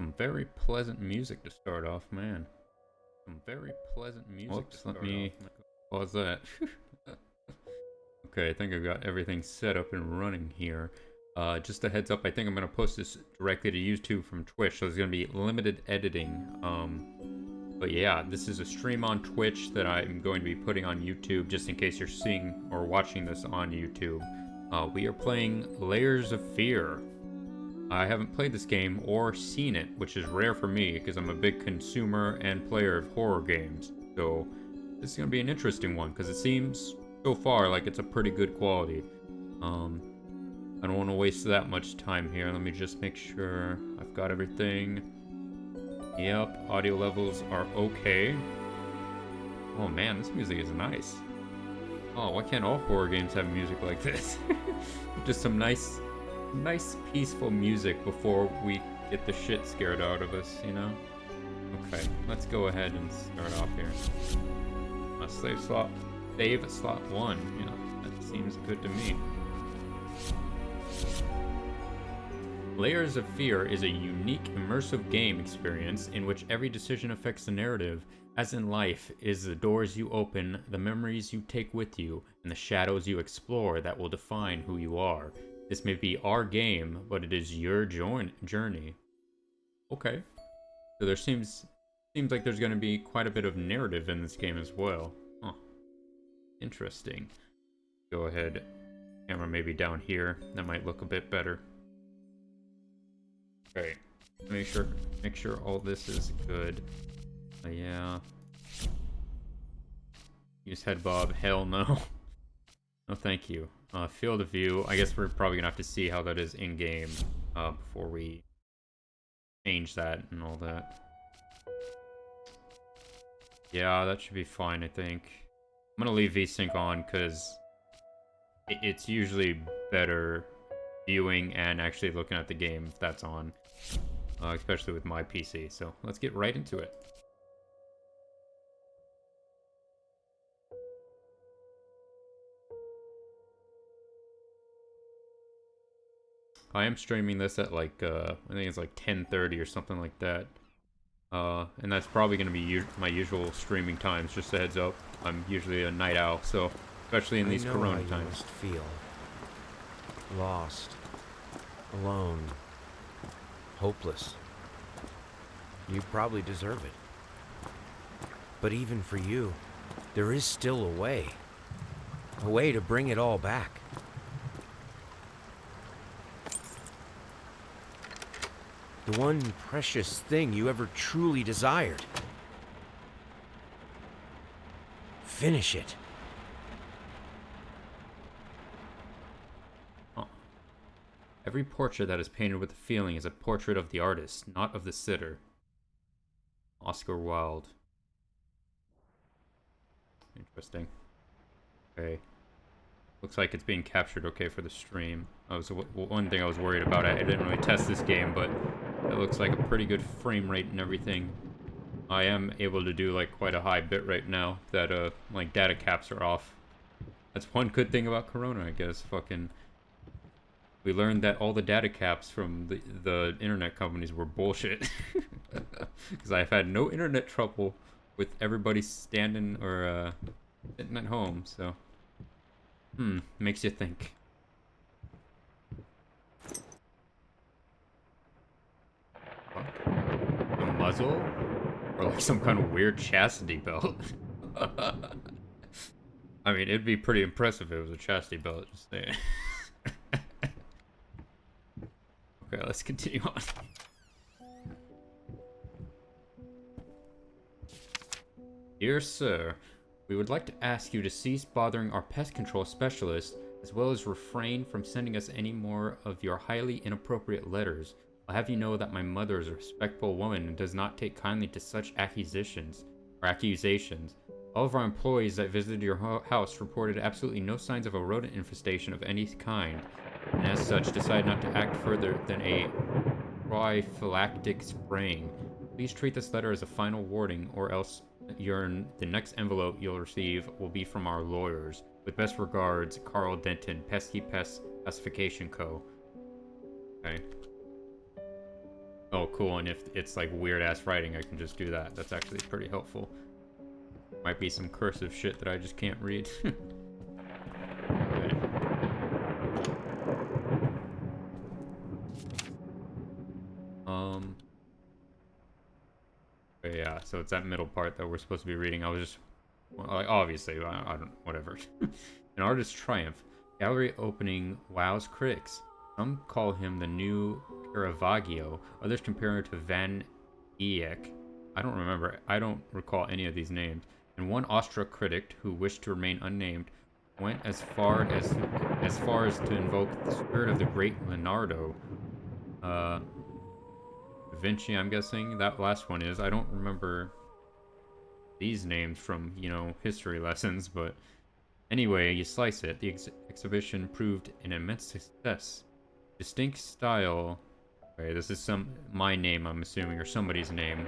Some very pleasant music to start off, man. Some very pleasant music to start off. Let me pause that. Okay, I think I've got everything set up and running here. Just a heads up, I think I'm going to post this directly to YouTube from Twitch, so there's going to be limited editing. But yeah, this is a stream on Twitch that I'm going to be putting on YouTube, just in case you're seeing or watching this on YouTube. We are playing Layers of Fear. I haven't played this game or seen it, which is rare for me, because I'm a big consumer and player of horror games. So, this is going to be an interesting one, because it seems, so far, like it's a pretty good quality. I don't want to waste that much time here. Let me just make sure I've got everything. Yep, audio levels are okay. Oh man, this music is nice. Oh, why can't all horror games have music like this? Just some nice peaceful music before we get the shit scared out of us, you know? Okay, let's go ahead and start off here. Save slot 1, you know, that seems good to me. Layers of Fear is a unique, immersive game experience in which every decision affects the narrative. As in life, it is the doors you open, the memories you take with you, and the shadows you explore that will define who you are. This may be our game, but it is your journey. Okay. So there seems like there's going to be quite a bit of narrative in this game as well. Huh. Interesting. Go ahead. Camera maybe down here. That might look a bit better. Okay. Make sure all this is good. Yeah. Use head bob. Hell no. No, thank you. Field of view. I guess we're probably gonna have to see how that is in game before we change that and all that. Yeah, that should be fine. I think I'm gonna leave VSync on because it's usually better viewing and actually looking at the game if that's on, especially with my PC. So let's get right into it. I am streaming this at like, I think it's like 10:30 or something like that. And that's probably going to be my usual streaming times, just a heads up. I'm usually a night owl, so especially in these corona times. You must feel lost, alone, hopeless. You probably deserve it. But even for you, there is still a way to bring it all back. The one precious thing you ever truly desired. Finish it. Huh. Every portrait that is painted with a feeling is a portrait of the artist, not of the sitter. Oscar Wilde. Interesting. Okay. Looks like it's being captured okay for the stream. One thing I was worried about. I didn't really test this game, but it looks like a pretty good frame rate and everything. I am able to do like quite a high bit right now that like data caps are off. That's one good thing about Corona, I guess. Fucking, we learned that all the data caps from the internet companies were bullshit. Because I've had no internet trouble with everybody standing or sitting at home, so makes you think. Fuck. A muzzle? Or like some kind of weird chastity belt. I mean, it'd be pretty impressive if it was a chastity belt, just saying. Okay, let's continue on. Dear Sir, we would like to ask you to cease bothering our pest control specialist, as well as refrain from sending us any more of your highly inappropriate letters. I'll have you know that my mother is a respectful woman and does not take kindly to such accusations. All of our employees that visited your house reported absolutely no signs of a rodent infestation of any kind, and as such decided not to act further than a prophylactic spraying. Please treat this letter as a final warning, or else the next envelope you'll receive will be from our lawyers. With best regards, Carl Denton, Pesky Pest Pacification Co. Okay. Oh, cool, and if it's like weird ass writing, I can just do that. That's actually pretty helpful. Might be some cursive shit that I just can't read. Okay. But yeah, so it's that middle part that we're supposed to be reading. I was just, well, like, obviously, I don't, whatever. An artist's triumph. Gallery opening wows critics. Some call him the new Caravaggio. Others compare him to Van Eyck. I don't recall any of these names. And one Austro critic who wished to remain unnamed went as far as to invoke the spirit of the great Leonardo. Da Vinci, I'm guessing that last one is. I don't remember these names from, you know, history lessons, but anyway, you slice it. The exhibition proved an immense success. Distinct style. Okay, this is my name, I'm assuming, or somebody's name.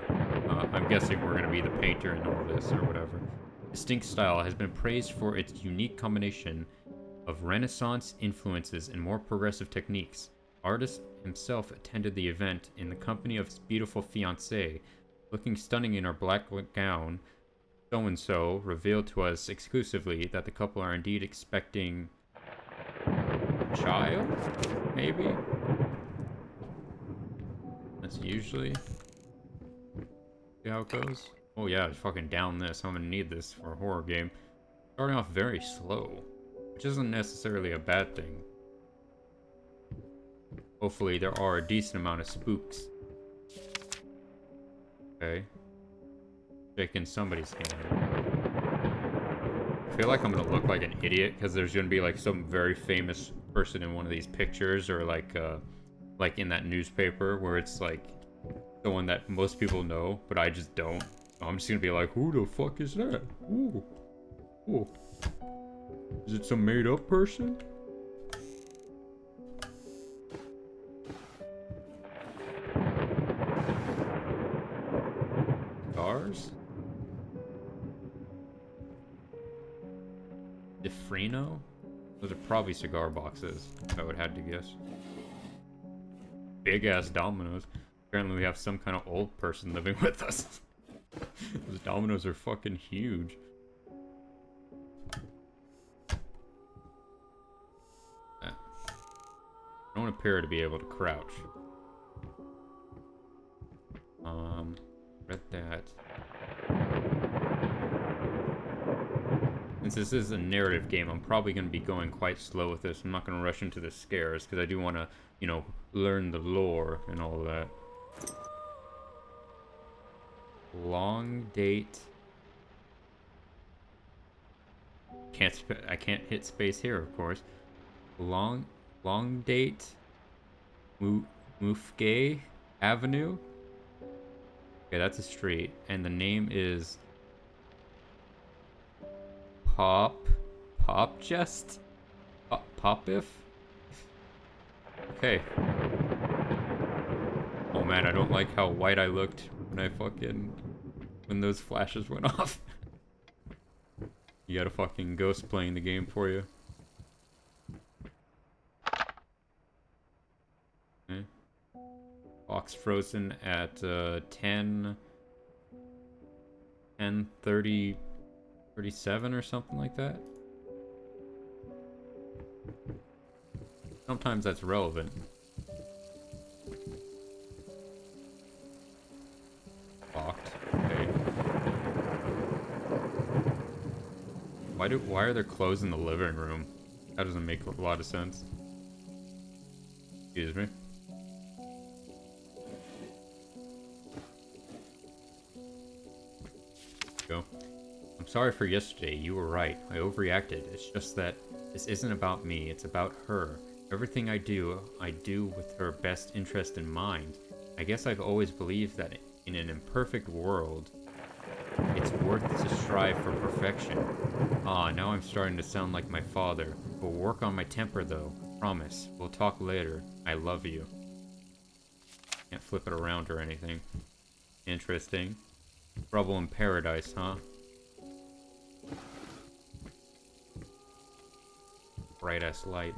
I'm guessing we're gonna be the painter in all this or whatever. Distinct style has been praised for its unique combination of Renaissance influences and more progressive techniques. Artist himself attended the event in the company of his beautiful fiancée. Looking stunning in her black gown, so-and-so revealed to us exclusively that the couple are indeed expecting a child? Maybe? That's usually how it goes. Oh yeah, just fucking down this. I'm gonna need this for a horror game. Starting off very slow, which isn't necessarily a bad thing. Hopefully there are a decent amount of spooks. Okay. Shaking somebody's hand. I feel like I'm gonna look like an idiot because there's gonna be like some very famous person in one of these pictures, or like in that newspaper where it's like someone that most people know, but I just don't. So I'm just gonna be like, who the fuck is that? Ooh. Ooh. Is it some made up person? Cigars? Defrino? Those are probably cigar boxes, I would have to guess. Big ass dominoes. Apparently we have some kind of old person living with us. Those dominoes are fucking huge. I don't appear to be able to crouch. Read that. Since this is a narrative game, I'm probably going to be going quite slow with this. I'm not going to rush into the scares, because I do want to, you know, learn the lore and all of that. Long date. I can't hit space here, of course. Long date. Moufgay Avenue. Okay, that's a street, and the name is Popchest? Popif? Okay. Oh man, I don't like how white I looked when those flashes went off. You got a fucking ghost playing the game for you. Okay. Box frozen at 10:37 or something like that. Sometimes that's relevant. Locked. Okay. Why are there clothes in the living room? That doesn't make a lot of sense. Excuse me. Go. I'm sorry for yesterday. You were right. I overreacted. It's just that this isn't about me. It's about her. Everything I do with her best interest in mind. I guess I've always believed that in an imperfect world, it's worth to strive for perfection. Ah, now I'm starting to sound like my father. We'll work on my temper though. Promise. We'll talk later. I love you. Can't flip it around or anything. Interesting. Trouble in paradise, huh? Bright ass light.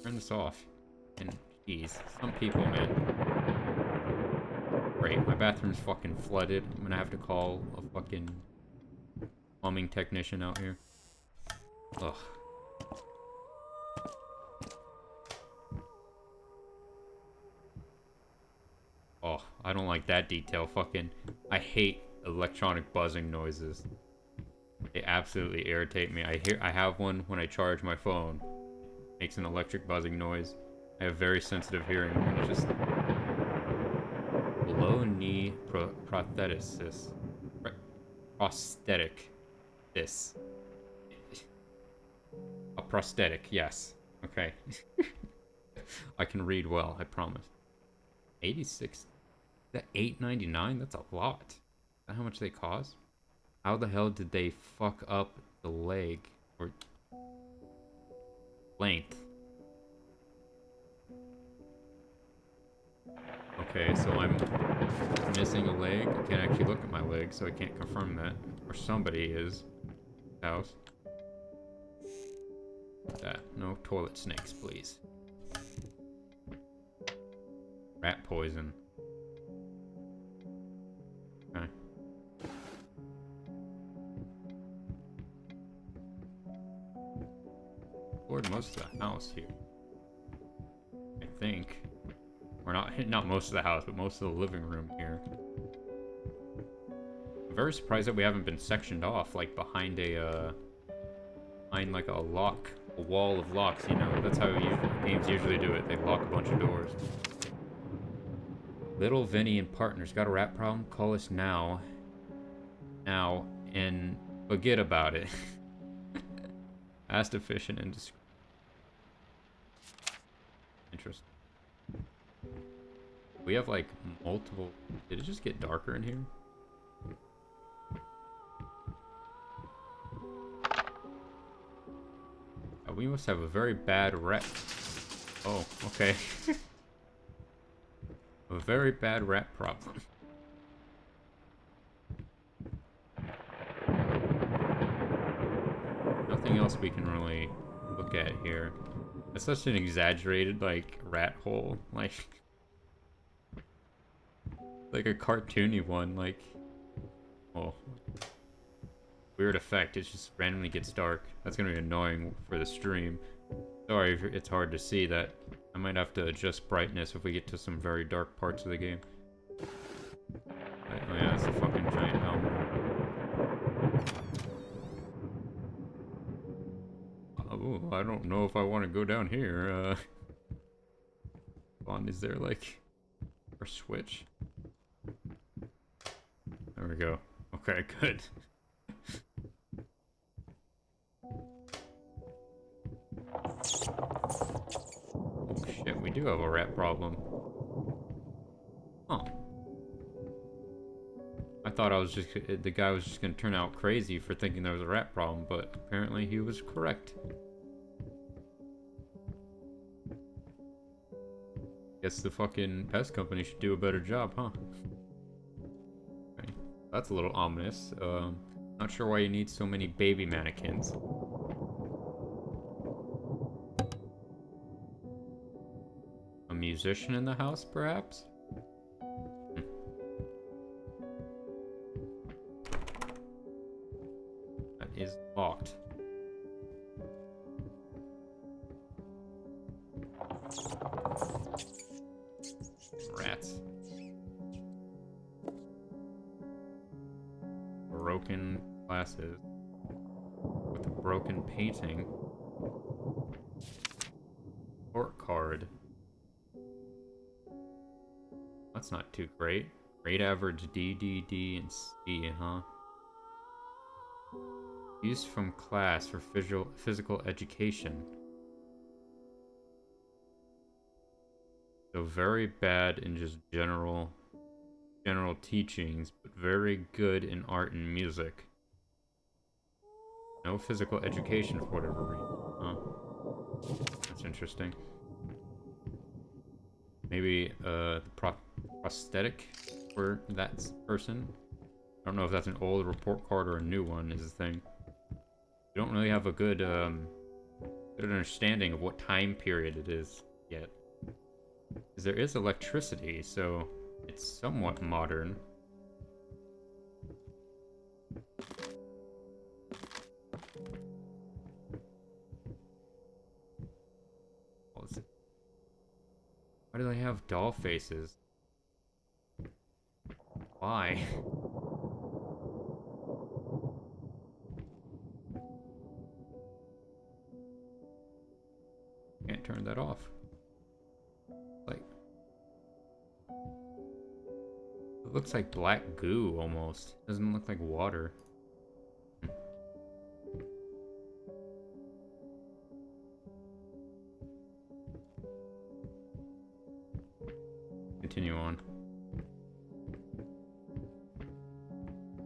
Turn this off. And jeez, some people, man. Great, my bathroom's fucking flooded. I'm gonna have to call a fucking plumbing technician out here. Ugh. Oh, I don't like that detail. Fucking, I hate electronic buzzing noises. They absolutely irritate me. I have one when I charge my phone. It makes an electric buzzing noise. I have very sensitive hearing, and it's just low knee prosthetic. Prosthetic. This. A prosthetic, yes. Okay. I can read well, I promise. 86. Is that $8.99? That's a lot. Is that how much they cost? How the hell did they fuck up the leg or length? Okay, so I'm missing a leg. I can't actually look at my leg, so I can't confirm that. Or somebody is. House. That. No toilet snakes, please. Rat poison. Okay. Explored most of the house here. I think. Or not most of the house, but most of the living room here. I'm very surprised that we haven't been sectioned off, like behind like a lock, a wall of locks, you know? That's how games usually do it. They lock a bunch of doors. Little Vinny and partners got a rat problem? Call us now. Now, and forget about it. Fast, efficient, and discreet. Interesting. We have like multiple. Did it just get darker in here? We must have a very bad rat. Oh, okay. A very bad rat problem. Nothing else we can really look at here. It's such an exaggerated, like, rat hole. Like a cartoony one, like... Oh. Weird effect, it just randomly gets dark. That's gonna be annoying for the stream. Sorry if it's hard to see that. I might have to adjust brightness if we get to some very dark parts of the game. Oh yeah, it's a fucking giant helmet. Oh, I don't know if I want to go down here. Is there like a switch? There we go. Okay, good. Oh shit, we do have a rat problem. Huh. I thought the guy was just gonna turn out crazy for thinking there was a rat problem, but apparently he was correct. Guess the fucking pest company should do a better job, huh? Okay. That's a little ominous. Not sure why you need so many baby mannequins. A musician in the house, perhaps? That is locked. Rats. Broken glasses. With a broken painting. Court card. That's not too great. Grade average D, D, D, and C, huh? Used from class for physical education. So very bad in just general teachings, but very good in art and music. No physical education for whatever reason. Huh. That's interesting. Maybe the prosthetic for that person. I don't know if that's an old report card or a new one is the thing. We don't really have a good good understanding of what time period it is yet. Because there is electricity, so it's somewhat modern. What was it? Why do they have doll faces? Why? Can't turn that off. Like, it looks like black goo almost. Doesn't look like water. Continue on.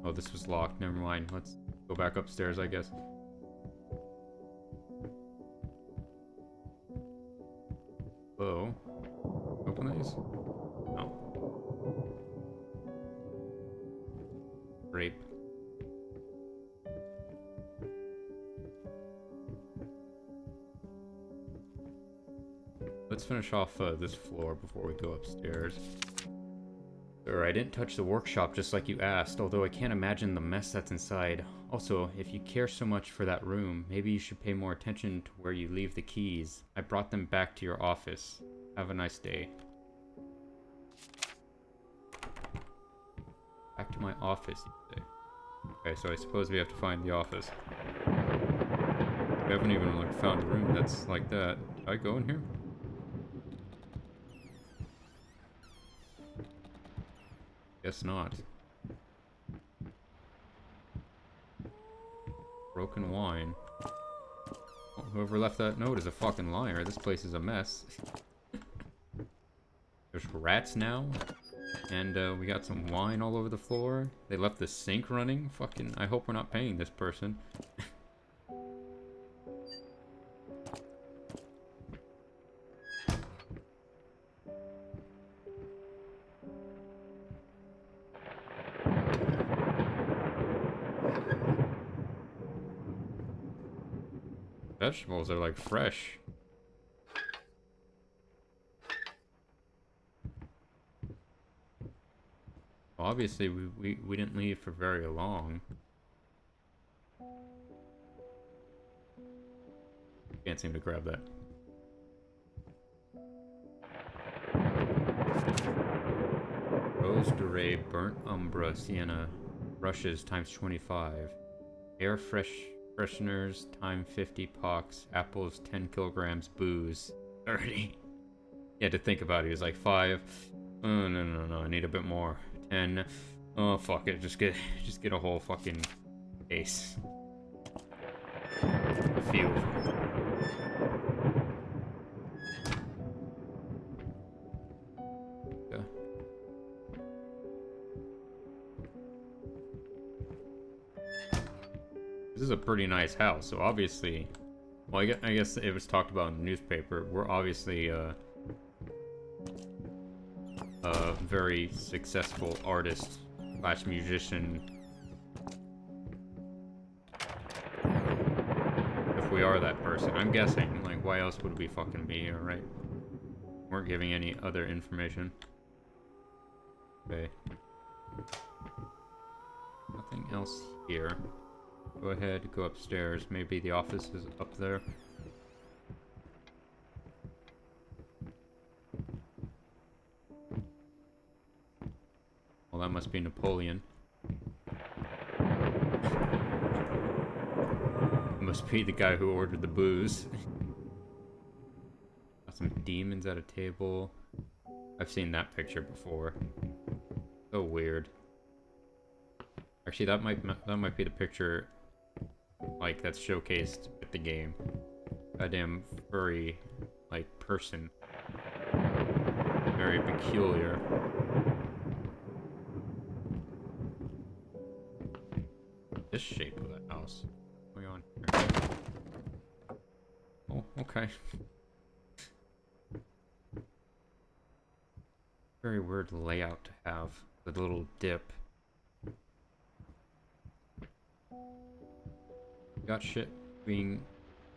Oh, this was locked. Never mind. Let's go back upstairs, I guess. Hello? Open these? No. Rape. Let's finish off this floor before we go upstairs. Sure, I didn't touch the workshop just like you asked, although I can't imagine the mess that's inside. Also, if you care so much for that room, maybe you should pay more attention to where you leave the keys. I brought them back to your office. Have a nice day. Back to my office, you say. Okay, so I suppose we have to find the office. We haven't even like found a room that's like that. Did I go in here? Guess not. Broken wine. Well, whoever left that note is a fucking liar. This place is a mess. There's rats now. And we got some wine all over the floor. They left the sink running. Fucking, I hope we're not paying this person. Vegetables are like fresh. Obviously, we didn't leave for very long. Can't seem to grab that. Rose Durée, Burnt Umbra, Sienna, Rushes times 25. Air fresheners time 50 pox. Apples 10 kilograms. Booze 30. He had to think about it. He was like 5. Oh, no. I need a bit more. 10. Oh, fuck it. Just get a whole fucking case. A few. Okay. This is a pretty nice house, so obviously... Well, I guess it was talked about in the newspaper. We're obviously, a very successful artist / musician. If we are that person. I'm guessing. Like, why else would we fucking be here, right? Weren't giving any other information. Okay. Nothing else here. Go ahead, go upstairs. Maybe the office is up there. Well, that must be Napoleon. Must be the guy who ordered the booze. Got some demons at a table. I've seen that picture before. So weird. Actually, that might be the picture, like, that's showcased at the game. Goddamn furry, like, person. Very peculiar. This shape of the house. What's going on here? Oh, okay. Very weird layout to have. The little dip. Got shit being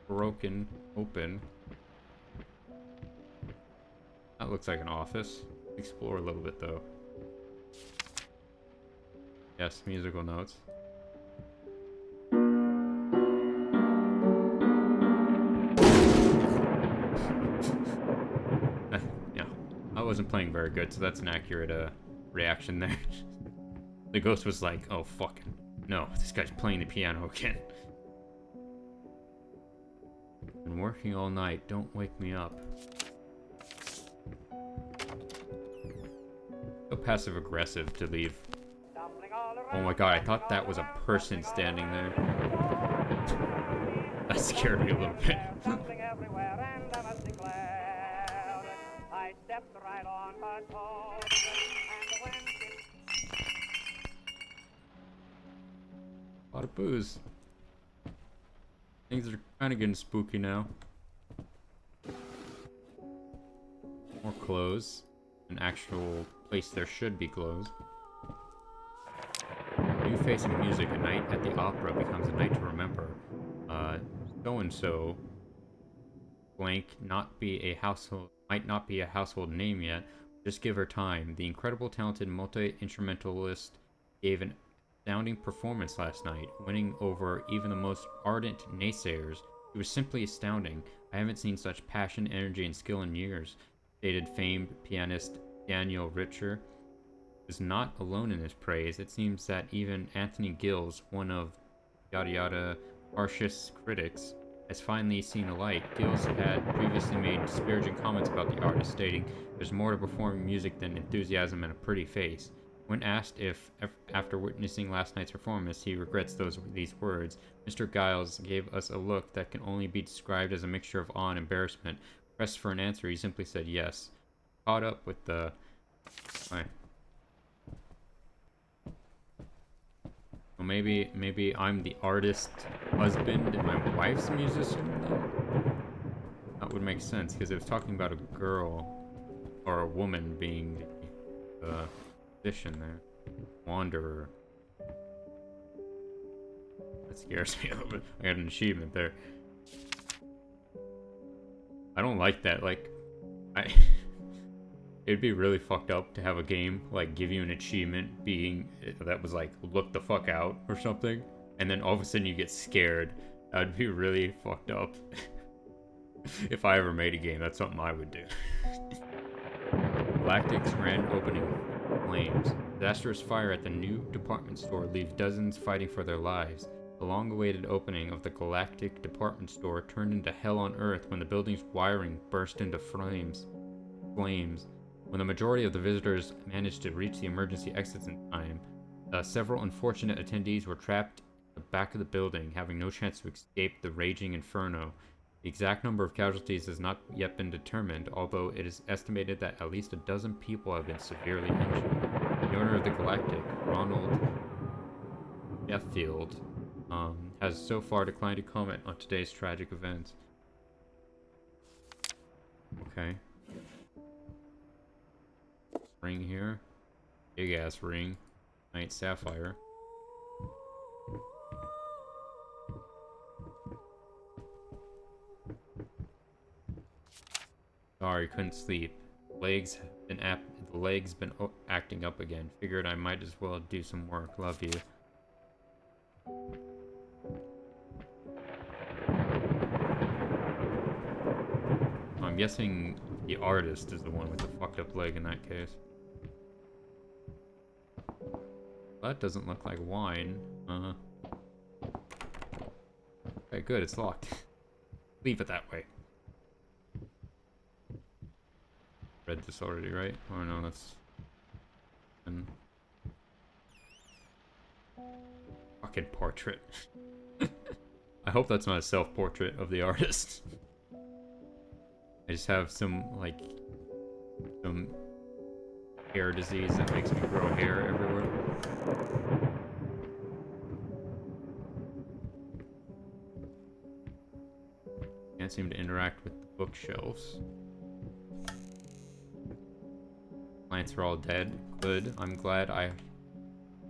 broken open. That looks like an office. Explore a little bit though. Yes, musical notes. Yeah, I wasn't playing very good, so that's an accurate reaction there. The ghost was like, oh fucking no, this guy's playing the piano again. Been working all night, don't wake me up. So passive aggressive to leave. Oh my god, I thought that was a person standing there. That scared me a little bit. A lot of booze. Things are kind of getting spooky now. More clothes. An actual place there should be clothes. New face and music. A night at the opera becomes a night to remember. So-and-so blank might not be a household name yet. Just give her time. The incredible talented multi-instrumentalist gave an astounding performance last night, winning over even the most ardent naysayers. It was simply astounding. I haven't seen such passion, energy, and skill in years, stated famed pianist Daniel Richer. Is not alone in his praise. It seems that even Anthony Gills, one of yada yada harshest critics, has finally seen a light. Gills had previously made disparaging comments about the artist, stating, "There's more to performing music than enthusiasm and a pretty face." When asked if, after witnessing last night's performance, he regrets these words, Mr. Giles gave us a look that can only be described as a mixture of awe and embarrassment. Pressed for an answer, he simply said yes. Caught up with the... Well, maybe I'm the artist husband and my wife's a musician then? That would make sense, because it was talking about a girl or a woman being the musician there. Wanderer. That scares me a little bit. I got an achievement there. I don't like that, like, it'd be really fucked up to have a game, like, give you an achievement being, that was like, look the fuck out, or something, and then all of a sudden you get scared. That would be really fucked up. If I ever made a game, that's something I would do. Galactic's grand opening flames. Disastrous fire at the new department store leaves dozens fighting for their lives. The long-awaited opening of the Galactic department store turned into hell on Earth when the building's wiring burst into flames. When the majority of the visitors managed to reach the emergency exits in time, several unfortunate attendees were trapped in the back of the building, having no chance to escape the raging inferno. The exact number of casualties has not yet been determined, although it is estimated that at least a dozen people have been severely injured. The owner of the Galactic, Ronald Sheffield, has so far declined to comment on today's tragic events. Okay. Ring here. Big ass ring. Night sapphire. Sorry, couldn't sleep. The legs been acting up again. Figured I might as well do some work. Love you. I'm guessing the artist is the one with the fucked up leg in that case. That doesn't look like wine. Okay, good, it's locked. Leave it that way. Read this already, right? Oh no, that's... Fucking portrait. I hope that's not a self-portrait of the artist. I just have some hair disease that makes me grow hair everywhere. Can't seem to interact with the bookshelves. Plants are all dead. Good. I'm glad I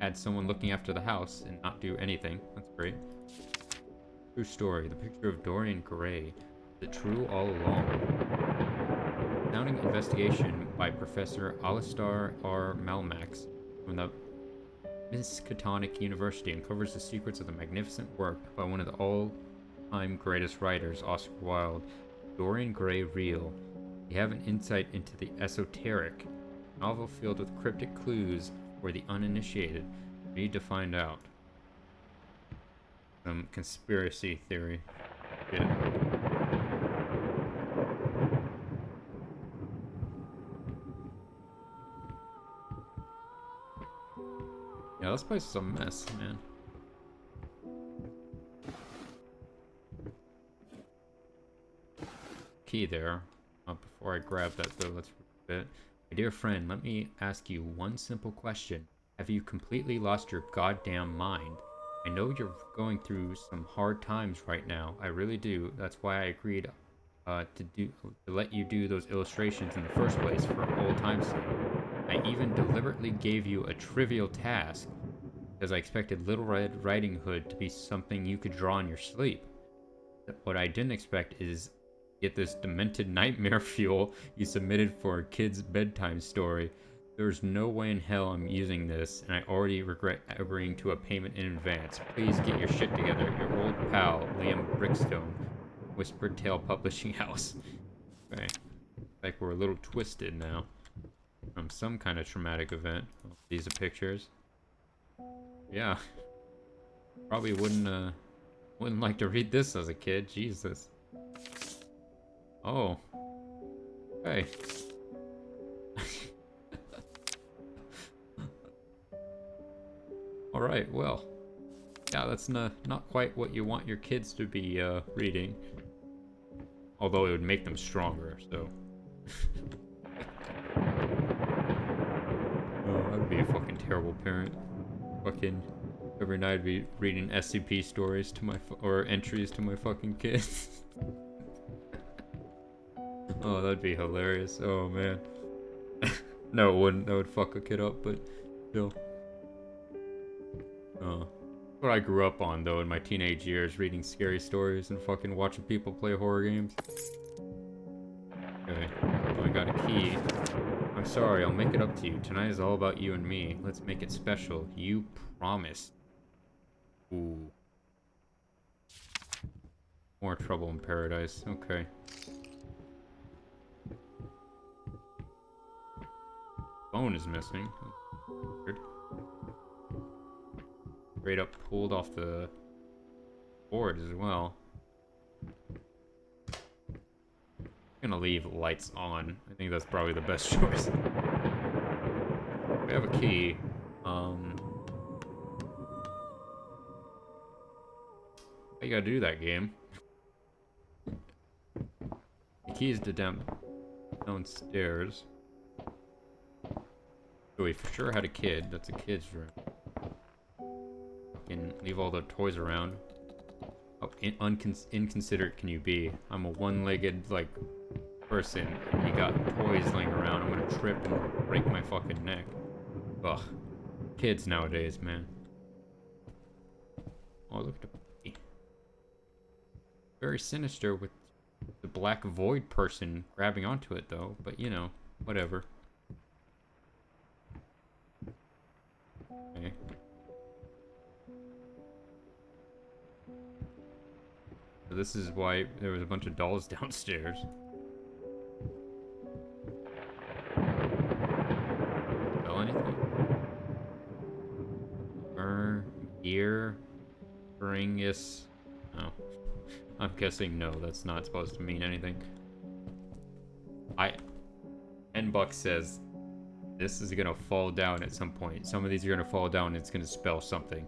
had someone looking after the house and not do anything. That's great. True story. The picture of Dorian Gray. Is it true all along? Sounding investigation by Professor Alistar R. Malmax from the Miskatonic University uncovers the secrets of the magnificent work by one of the all-time greatest writers, Oscar Wilde. Dorian Gray real. You have an insight into the esoteric, a novel filled with cryptic clues for the uninitiated. You need to find out. Some conspiracy theory. Yeah. Yeah, this place is a mess, man. Key there. Before I grab that though, let's read it. My dear friend, let me ask you one simple question. Have you completely lost your goddamn mind? I know you're going through some hard times right now. I really do. That's why I agreed to let you do those illustrations in the first place for old time's sake. I even deliberately gave you a trivial task because I expected Little Red Riding Hood to be something you could draw in your sleep. What I didn't expect is get this demented nightmare fuel you submitted for a kid's bedtime story. There's no way in hell I'm using this, and I already regret agreeing to a payment in advance. Please get your shit together. Your old pal, Liam Brickstone, Whispered Tale Publishing House. Okay. Like we're a little twisted now. From some kind of traumatic event. These are pictures. Yeah. Probably wouldn't like to read this as a kid. Jesus. Oh. Hey. Alright, well. Yeah, that's not quite what you want your kids to be reading. Although it would make them stronger, so. Oh, I would be a fucking terrible parent. Fucking every night I'd be reading SCP stories to my or entries to my fucking kids. Oh, that'd be hilarious. Oh man. No, it wouldn't. That would fuck a kid up, but still. What I grew up on though in my teenage years, reading scary stories and fucking watching people play horror games. Okay, oh, I got a key. I'm sorry, I'll make it up to you. Tonight is all about you and me. Let's make it special. You promised. Ooh. More trouble in paradise. Okay. Phone is missing. Weird. Straight up pulled off the board as well. I'm gonna leave lights on. I think that's probably the best choice. We have a key. How you gotta do that, game? The key is to downstairs. So we for sure had a kid. That's a kid's room. And leave all the toys around. How inconsiderate can you be? I'm a one-legged, like, person, and you got toys laying around. I'm gonna trip and break my fucking neck. Ugh. Kids nowadays, man. Oh, look at the puppy. Very sinister with the black void person grabbing onto it, though. But, you know, whatever. Okay. So this is why there was a bunch of dolls downstairs. Spell anything? Gear, Bringus. No. I'm guessing no, that's not supposed to mean anything. $10 says this is gonna fall down at some point. Some of these are gonna fall down and it's gonna spell something.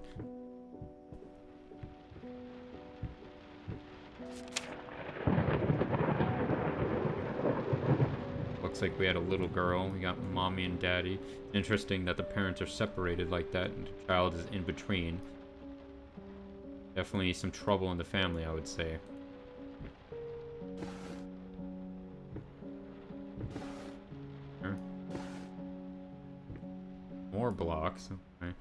Looks like we had a little girl. We got mommy and daddy. Interesting that the parents are separated like that and the child is in between. Definitely some trouble in the family, I would say. Sure. More blocks. Okay.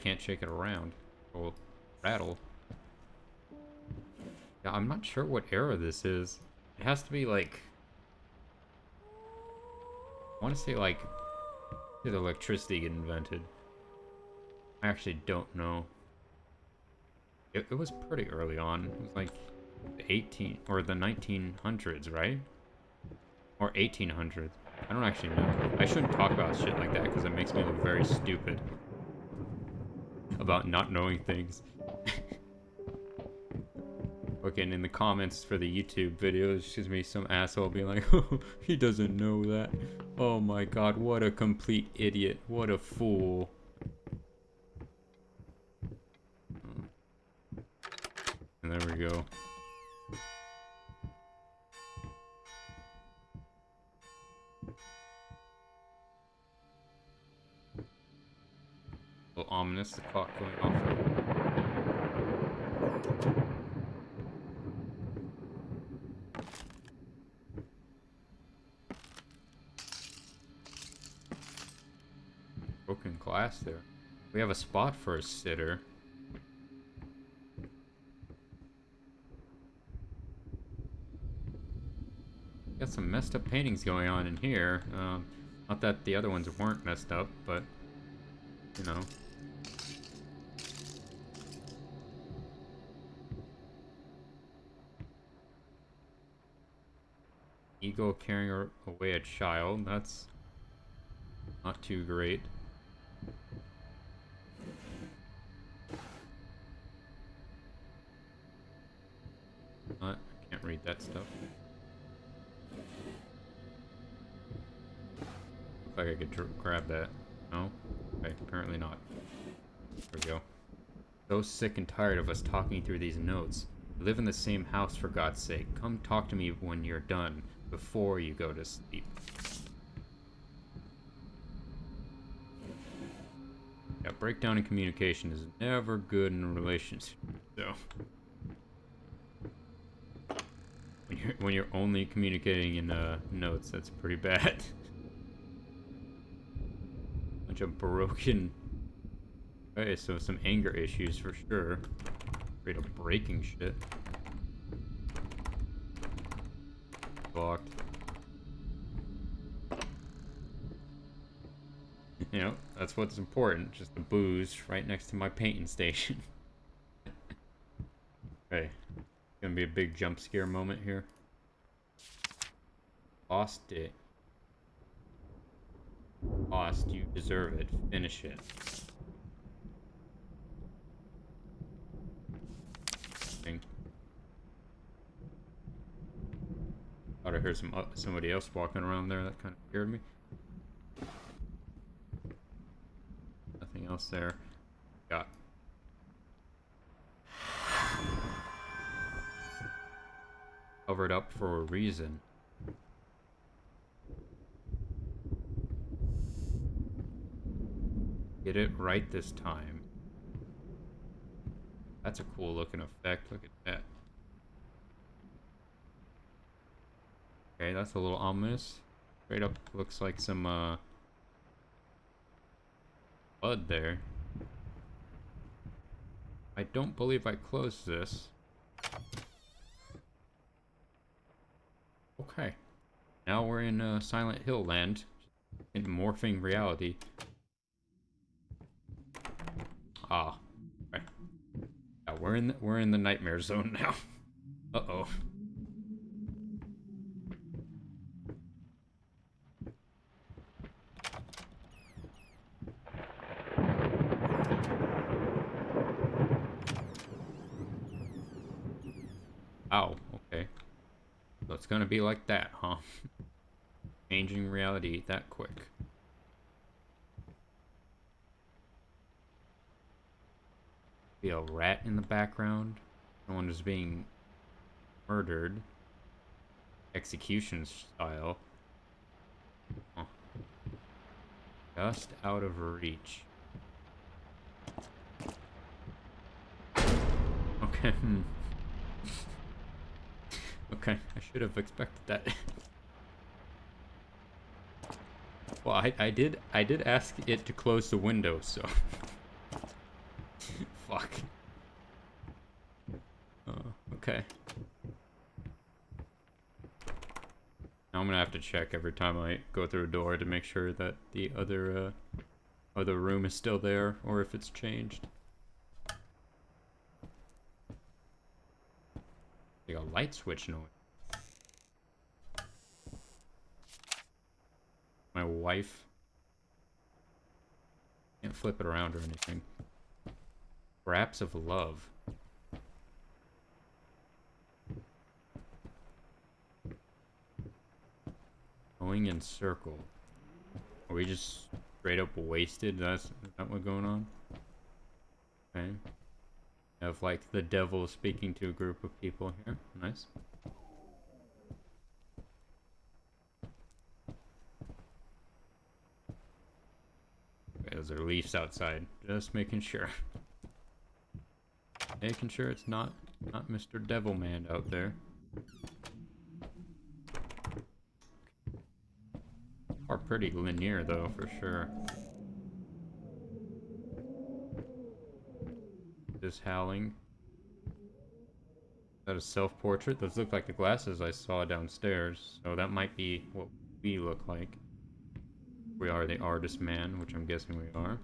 can't shake it around. It'll rattle. Yeah, I'm not sure what era this is. It has to be like... I want to say like... Did electricity get invented? I actually don't know. It was pretty early on. It was like the 18... or the 1900s, right? Or 1800s. I don't actually know. I shouldn't talk about shit like that because it makes me look very stupid. About not knowing things. Okay, and in the comments for the YouTube videos, excuse me, some asshole being like, oh, he doesn't know that. Oh my god, what a complete idiot. What a fool. And there we go. A little ominous, the clock going off. Broken glass there. We have a spot for a sitter. Got some messed up paintings going on in here. Not that the other ones weren't messed up, but you know. Eagle carrying away a child. That's not too great. I can't read that stuff. Look like I could grab that. No? Okay, apparently not. There we go. So sick and tired of us talking through these notes. We live in the same house, for God's sake. Come talk to me when you're done, before you go to sleep. Yeah, breakdown in communication is never good in a relationship, so... When you're only communicating in notes, that's pretty bad. Bunch of broken... Okay, so some anger issues for sure. Afraid of breaking shit. Blocked. You know, that's what's important. Just the booze right next to my painting station. Okay. Gonna be a big jump scare moment here. Lost it. Lost, you deserve it. Finish it. Thought I heard somebody else walking around there. That kind of scared me. Nothing else there. Got. Covered up for a reason. Get it right this time. That's a cool looking effect. Look at that. Okay, that's a little ominous. Straight up looks like some blood there. I don't believe I closed this. Okay. Now we're in Silent Hill land. In morphing reality. Ah. Okay. Yeah, we're in the nightmare zone now. Uh-oh. Ow, okay. So it's gonna be like that, huh? Changing reality that quick. Be a rat in the background. Someone is being murdered. Execution style. Huh. Just out of reach. Okay. Okay, I should have expected that. Well, I did ask it to close the window, so I'm gonna have to check every time I go through a door to make sure that the other room is still there or if it's changed. Like a light switch noise. My wife. Can't flip it around or anything. Scraps of love. Going in circle. Are we just straight up wasted? Is that what's going on? Okay. Have like the devil speaking to a group of people here. Nice. Okay, those are leaves outside. Just making sure. Making sure it's not Mr. Devilman out there. Are pretty linear though, for sure. This howling. Is that a self-portrait? Those look like the glasses I saw downstairs, so that might be what we look like. We are the artist man, which I'm guessing we are.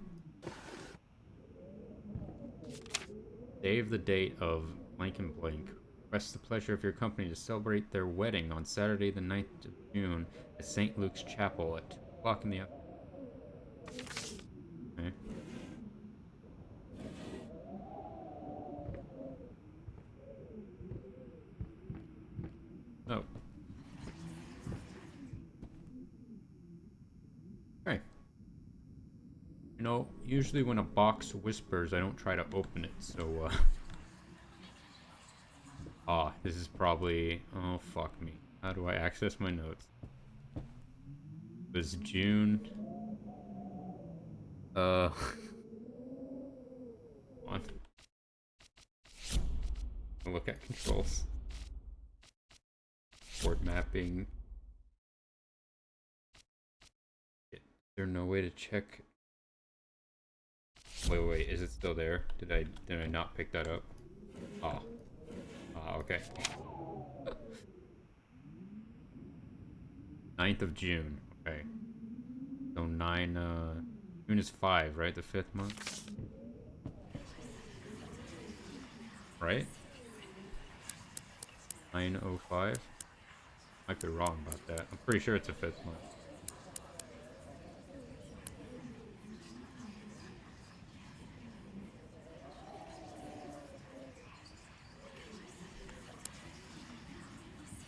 Save the date of blank and blank. Request the pleasure of your company to celebrate their wedding on Saturday the 9th of June at St. Luke's Chapel at 2 o'clock in the afternoon. Okay. Oh. Okay. You know, usually when a box whispers, I don't try to open it, so, this is probably... Oh, fuck me. How do I access my notes? It was June... on. Look at controls. Board mapping. Is there no way to check? Wait, is it still there? Did I not pick that up? Oh. Okay. 9th of June. Okay. So 9, June is 5, right? The 5th month? Right? 9:05? Might be wrong about that. I'm pretty sure it's the 5th month.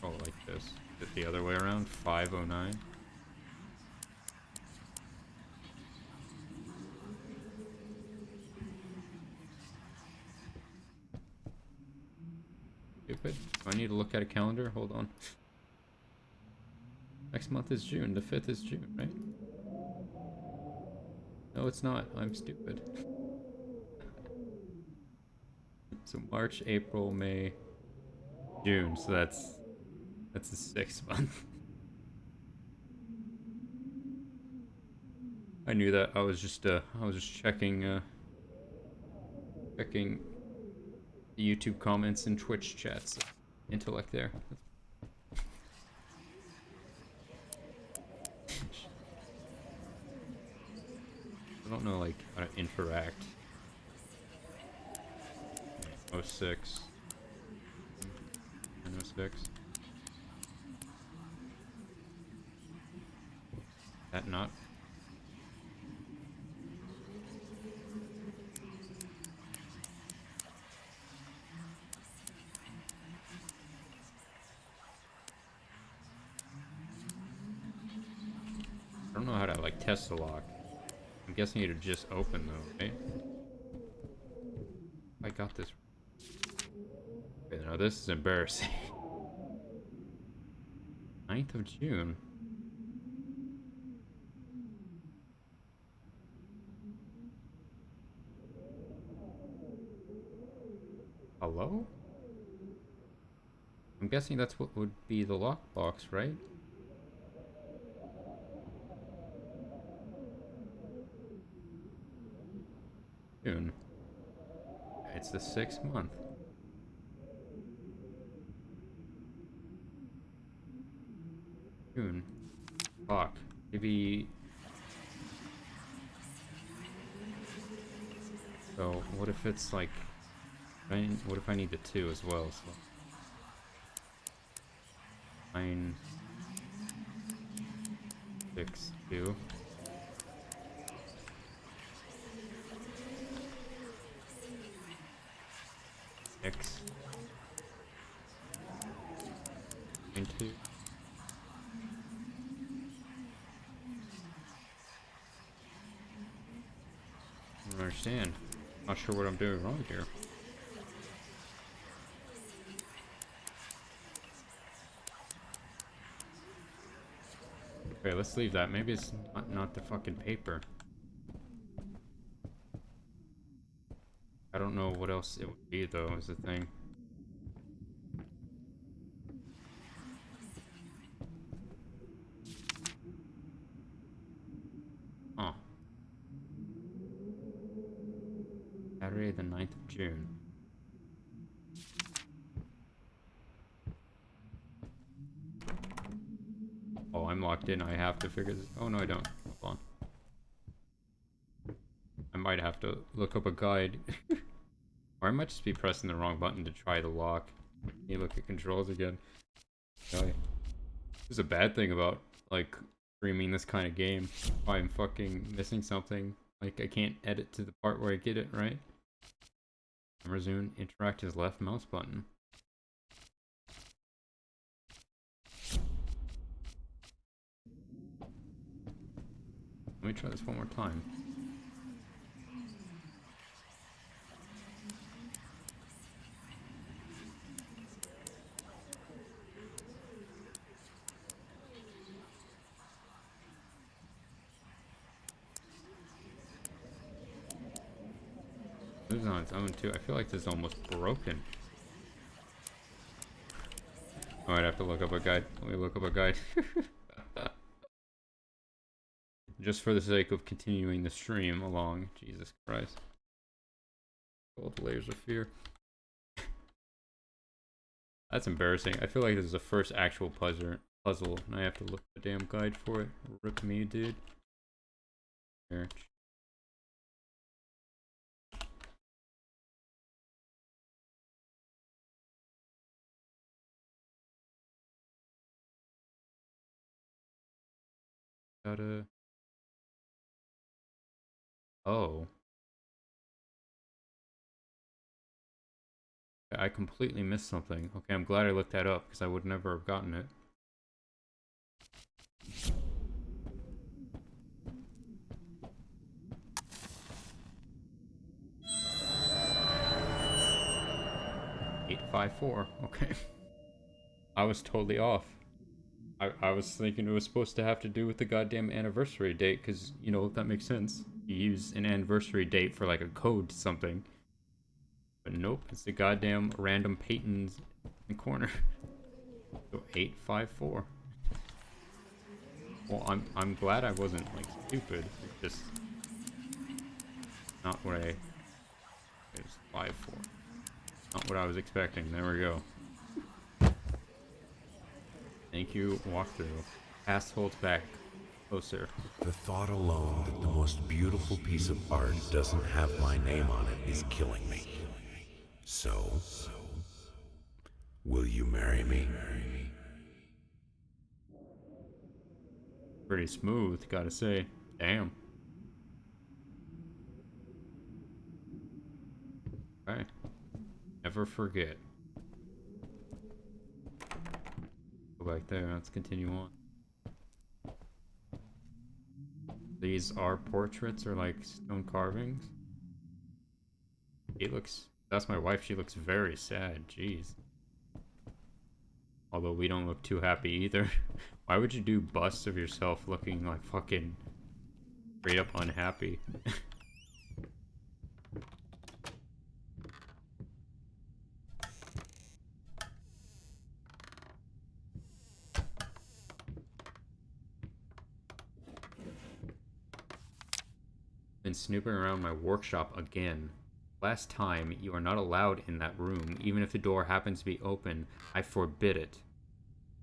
Oh, like this. Is it the other way around? 5:09? Stupid. Do I need to look at a calendar? Hold on. Next month is June. The 5th is June, right? No, it's not. I'm stupid. So March, April, May, June. So that's the 6th month. I knew that. I was just checking checking the YouTube comments and Twitch chats. Intellect there. I don't know like how to interact. 06. 06. That not? I don't know how to like test the lock. I'm guessing it'd just open though, right? I got this. Okay, now this is embarrassing. 9th of June. Hello? I'm guessing that's what would be the lockbox, right? June. It's the 6th month. June. Fuck. Maybe. So what if it's like? What if I need the 2 as well? So 9, 6, 2. X. 9, 2. I don't understand. Not sure what I'm doing wrong here. Okay, let's leave that. Maybe it's not the fucking paper. I don't know what else it would be though, is the thing. Huh. Saturday the 9th of June. Oh, I'm locked in. I have to figure this. Oh, no, I don't. Hold on. I might have to look up a guide. Or I might just be pressing the wrong button to try the lock. You look at controls again. There's a bad thing about, like, streaming this kind of game. If I'm fucking missing something. Like, I can't edit to the part where I get it, right? Camera zoom. Interact his left mouse button. Let me try this one more time. This is on its own too. I feel like this is almost broken. I might have to look up a guide. Let me look up a guide. Just for the sake of continuing the stream along. Jesus Christ. Gold layers of fear. That's embarrassing. I feel like this is the first actual puzzle, and I have to look at the damn guide for it. Rip me, dude. Here. Gotta... Oh. I completely missed something. Okay, I'm glad I looked that up, because I would never have gotten it. $854. Okay. I was totally off. I was thinking it was supposed to have to do with the goddamn anniversary date, because, you know, that makes sense. You use an anniversary date for, like, a code to something. But nope, it's the goddamn random Peyton's in the corner. So 854. Well, I'm glad I wasn't, like, stupid. It's just not what it was 54. Not what I was expecting. There we go. Thank you, walkthrough. Past holds back. Closer. The thought alone that the most beautiful piece of art doesn't have my name on it is killing me. So, will you marry me? Pretty smooth, gotta say. Damn. Okay. Never forget. Go back there, let's continue on. These are portraits or like stone carvings. He looks... That's my wife, she looks very sad, jeez. Although we don't look too happy either. Why would you do busts of yourself looking like fucking straight up unhappy? Been snooping around my workshop again. Last time, you are not allowed in that room, even if the door happens to be open. I forbid it.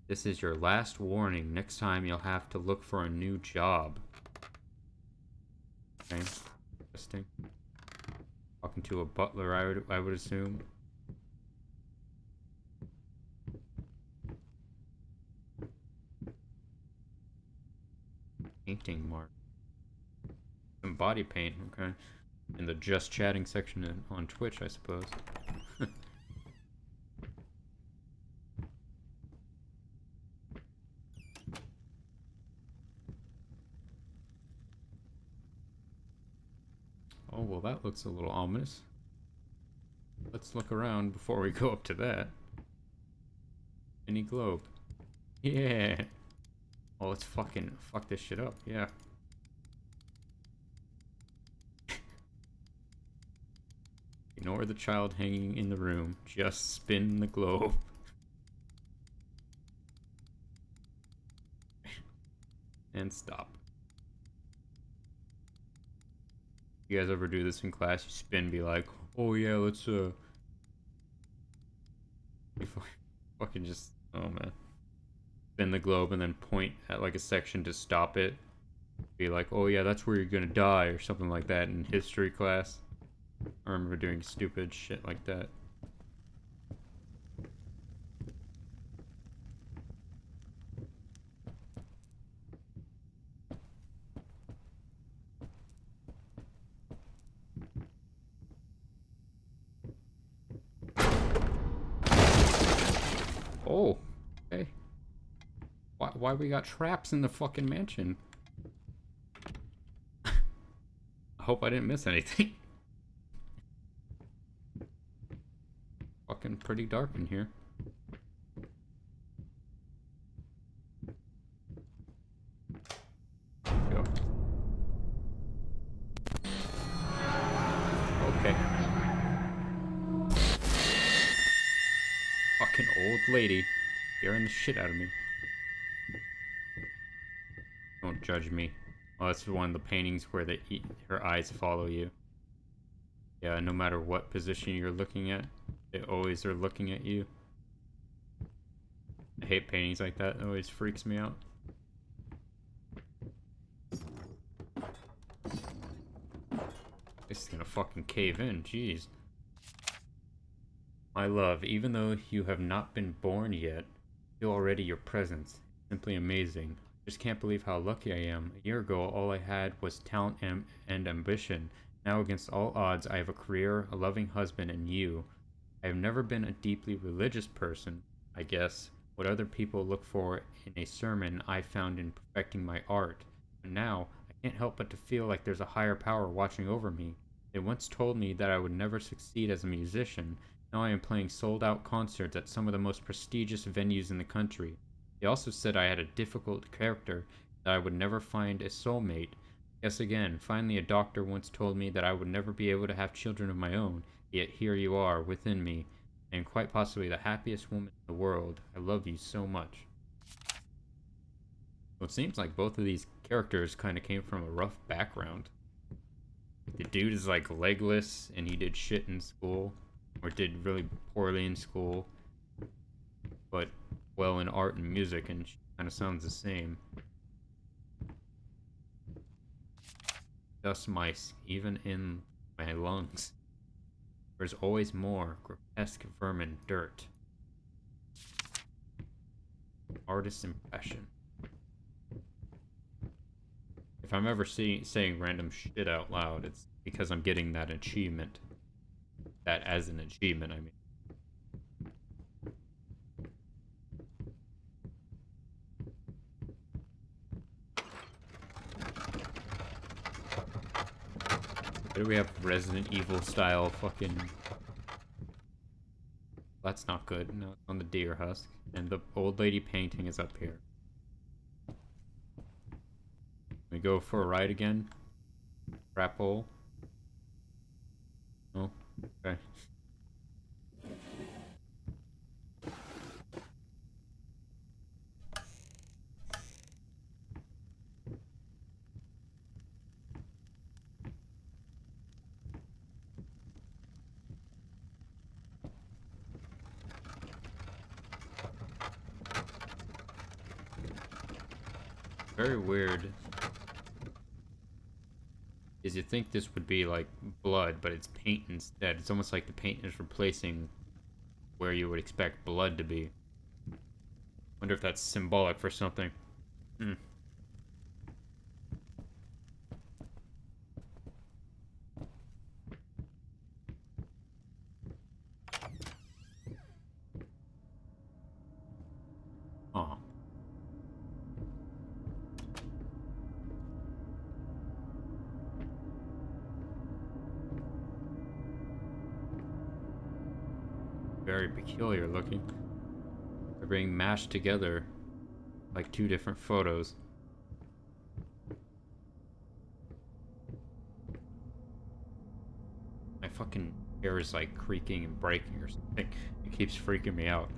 This is your last warning. Next time you'll have to look for a new job. Okay, interesting. Talking to a butler, I would assume. Painting mark. Some body paint, okay. In the just chatting section on Twitch, I suppose. Oh, well, that looks a little ominous. Let's look around before we go up to that. Any globe. Yeah. Oh, let's fuck this shit up. Yeah. Ignore the child hanging in the room. Just spin the globe. And stop. You guys ever do this in class? You spin, be like, oh yeah, let's you fucking just, oh man. Spin the globe and then point at like a section to stop it. Be like, oh yeah, that's where you're gonna die, or something like that in history class. I remember doing stupid shit like that. Oh, okay. Why we got traps in the fucking mansion? I hope I didn't miss anything. Fucking pretty dark in here. Go. Okay. Fucking old lady. Scaring the shit out of me. Don't judge me. Oh, that's one of the paintings where her eyes follow you. Yeah, no matter what position you're looking at, they always are looking at you. I hate paintings like that. It always freaks me out. This is gonna fucking cave in, jeez. My love, even though you have not been born yet, feel already your presence. Simply amazing. Just can't believe how lucky I am. A year ago, all I had was talent and ambition. Now, against all odds, I have a career, a loving husband, and you. I have never been a deeply religious person, I guess. What other people look for in a sermon, I found in perfecting my art. And now, I can't help but to feel like there's a higher power watching over me. They once told me that I would never succeed as a musician. Now I am playing sold-out concerts at some of the most prestigious venues in the country. They also said I had a difficult character, that I would never find a soulmate. Yes, again, finally a doctor once told me that I would never be able to have children of my own, yet here you are, within me, and quite possibly the happiest woman in the world. I love you so much. Well, it seems like both of these characters kind of came from a rough background. The dude is like legless, and he did shit in school, or did really poorly in school, but well in art and music, and kind of sounds the same. Dust mice, even in my lungs. There's always more. Grotesque vermin, dirt. Artist's impression. If I'm ever saying random shit out loud, it's because I'm getting that achievement. That as an achievement, I mean. Where do we have Resident Evil style fucking... That's not good. No, it's on the deer husk. And the old lady painting is up here. We go for a ride again? Crap hole? Oh, okay. Very weird. Is you think this would be like blood, but it's paint instead. It's almost like the paint is replacing where you would expect blood to be. Wonder if that's symbolic for something. Hmm. Aw. Very peculiar looking. They're being mashed together like two different photos. My fucking hair is like creaking and breaking or something. It keeps freaking me out.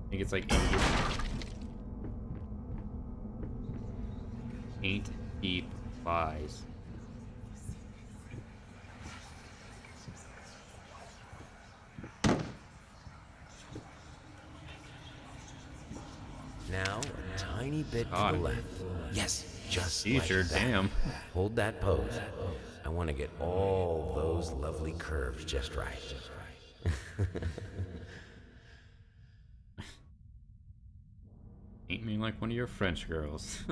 I think it's like ain't deep lies. Now, a tiny bit to God. the left. Yes, just Seizure, like that. damn. Hold that pose. I want to get all those lovely curves just right. Ain't me like one of your French girls.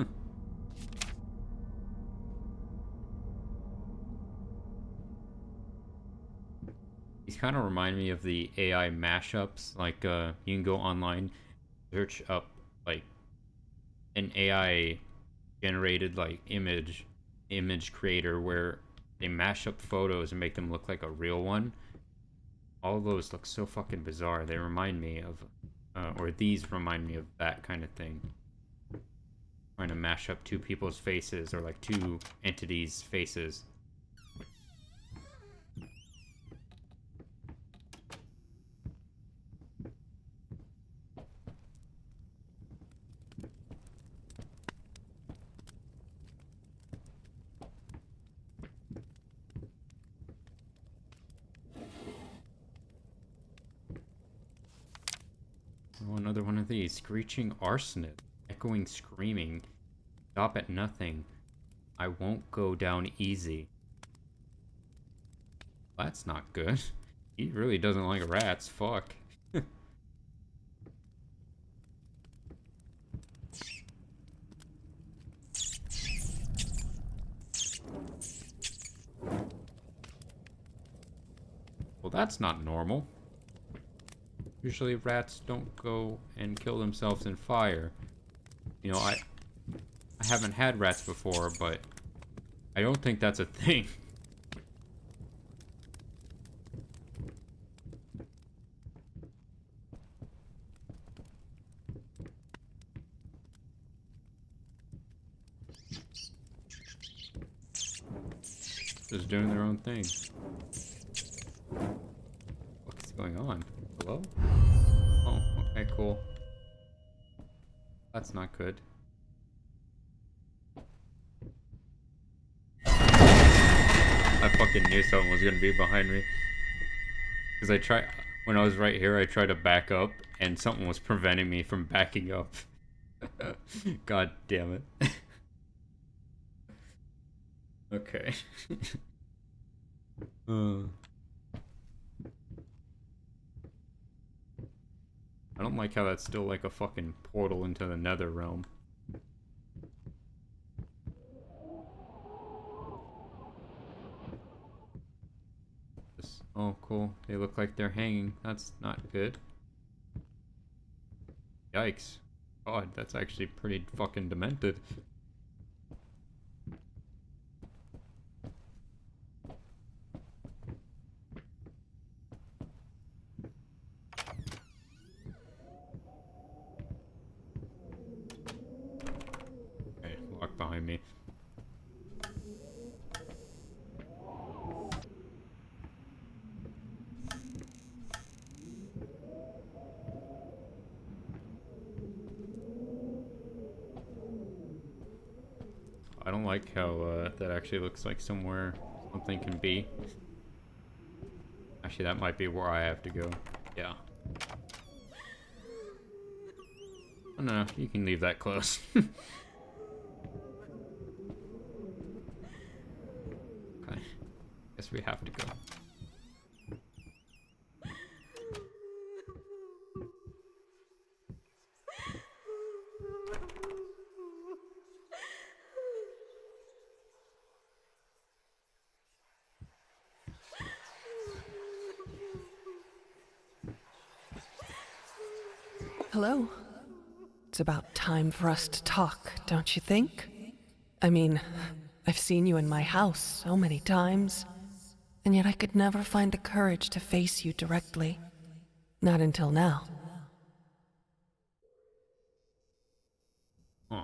These kind of remind me of the AI mashups. Like, you can go online, search up, like, an AI generated, like, image creator where they mash up photos and make them look like a real one. All of those look so fucking bizarre. They remind me of, or these remind me of that kind of thing. Trying to mash up two people's faces or like two entities' faces. Oh, another one of these. Screeching arsonist. Echoing screaming. Stop at nothing. I won't go down easy. That's not good. He really doesn't like rats. Fuck. Well, that's not normal. Usually rats don't go and kill themselves in fire. You know, I haven't had rats before, but I don't think that's a thing. Just doing their own thing. What's going on? Hello? Oh, okay, cool. That's not good. I fucking knew something was gonna be behind me. Because when I was right here, I tried to back up, and something was preventing me from backing up. God damn it. Okay. I don't like how that's still like a fucking portal into the nether realm. Oh, cool. They look like they're hanging. That's not good. Yikes. God, that's actually pretty fucking demented. Okay, lock behind me. I don't like how that actually looks like somewhere something can be. Actually, that might be where I have to go. Yeah. Oh no, you can leave that close. guess we have to go. Hello. It's about time for us to talk, don't you think? I mean, I've seen you in my house so many times, and yet I could never find the courage to face you directly. Not until now. Huh.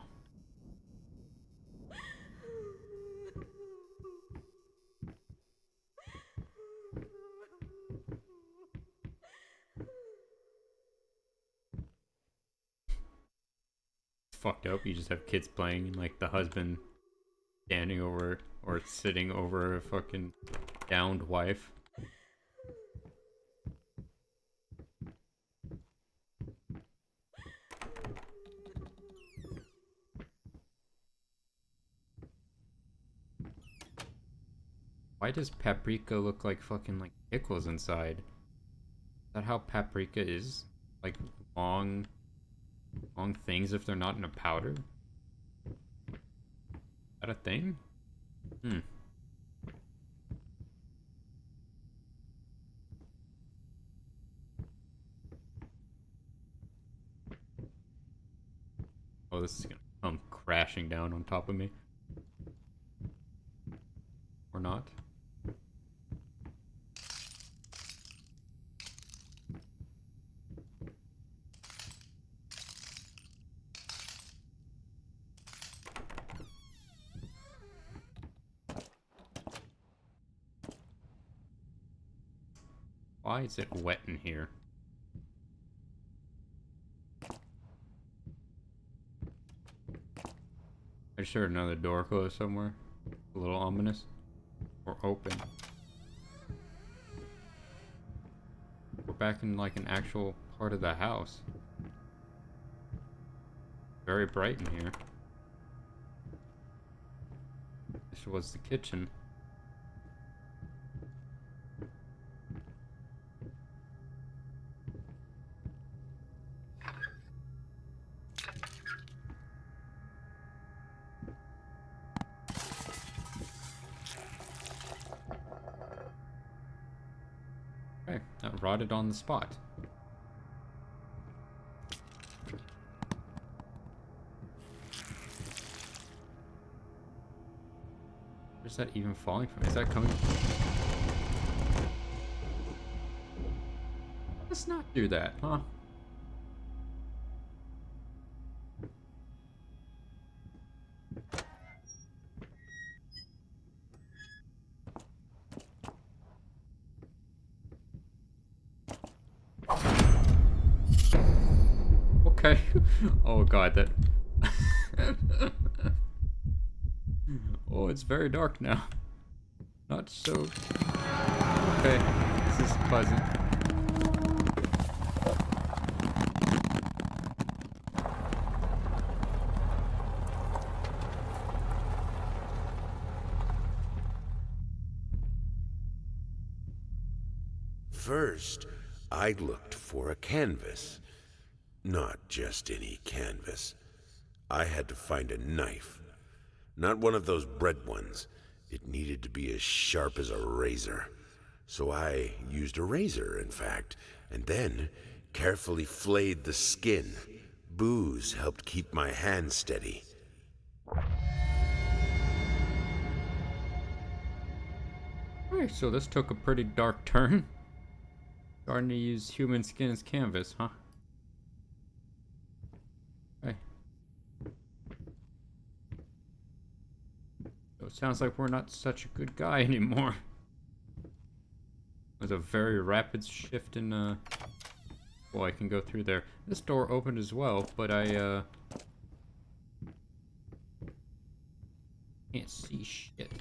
It's fucked up. You just have kids playing, and like the husband standing over or sitting over a fucking downed wife. Why does paprika look like fucking like pickles inside? Is that how paprika is? Like long things if they're not in a powder? Is that a thing? Hmm. Oh, this is gonna come crashing down on top of me. Or not. Why is it wet in here? I just heard another door close somewhere. A little ominous. Or open. We're back in like an actual part of the house. Very bright in here. This was the kitchen. Okay, that rotted on the spot. Where's that even falling from? Is that coming? Let's not do that, huh? Okay. Oh god, that... Oh, it's very dark now. Not so... Okay, this is pleasant. First, I looked for a canvas. Not just any canvas. I had to find a knife. Not one of those bread ones. It needed to be as sharp as a razor. So I used a razor, in fact, and then carefully flayed the skin. Booze helped keep my hand steady. Alright, so this took a pretty dark turn. Starting to use human skin as canvas, huh? Okay. So it sounds like we're not such a good guy anymore. There's a very rapid shift in, well, I can go through there. This door opened as well, but I, can't see shit.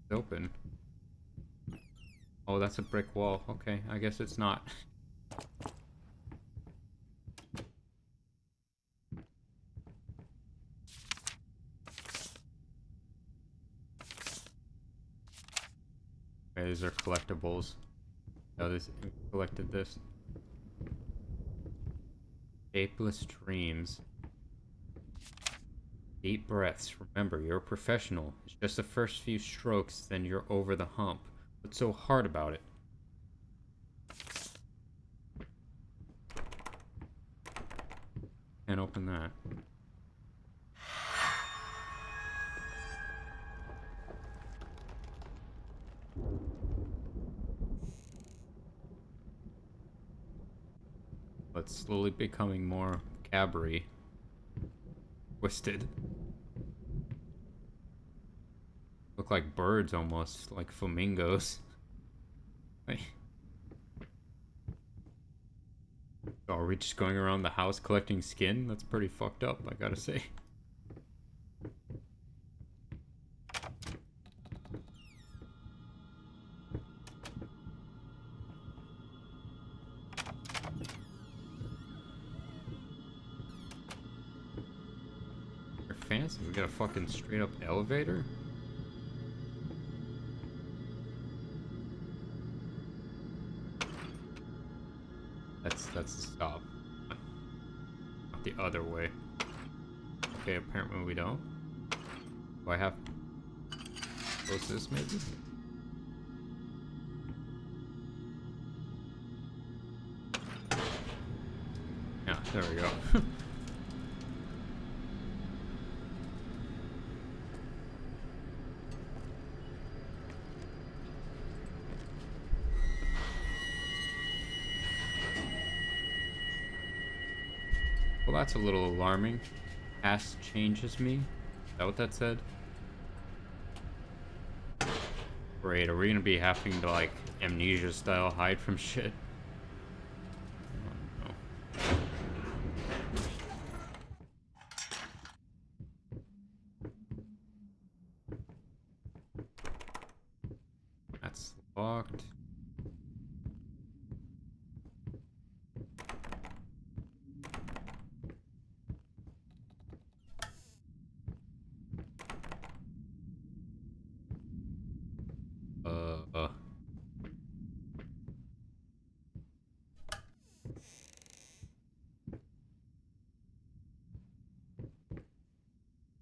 It's open. Oh, that's a brick wall. Okay, I guess it's not. these are collectibles. Oh, this collected this. Shapeless dreams. Deep breaths. Remember, you're a professional. It's just the first few strokes, then you're over the hump. What's so hard about it? Can't open that. But slowly becoming more cabaret. Twisted. Look like birds almost, like flamingos. Hey. So are we just going around the house collecting skin? That's pretty fucked up, I gotta say. They're fancy. We got a fucking straight up elevator? That's the stop. Not the other way. Okay, apparently we don't. Do I have to close this maybe? Yeah, there we go. Well, that's a little alarming. Past changes me? Is that what that said? Great, are we gonna be having to, like, amnesia style hide from shit? Oh, no. That's locked.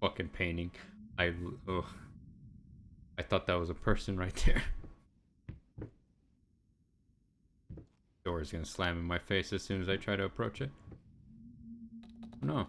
Fucking painting. Ugh. I thought that was a person right there. Door is gonna slam in my face as soon as I try to approach it. No.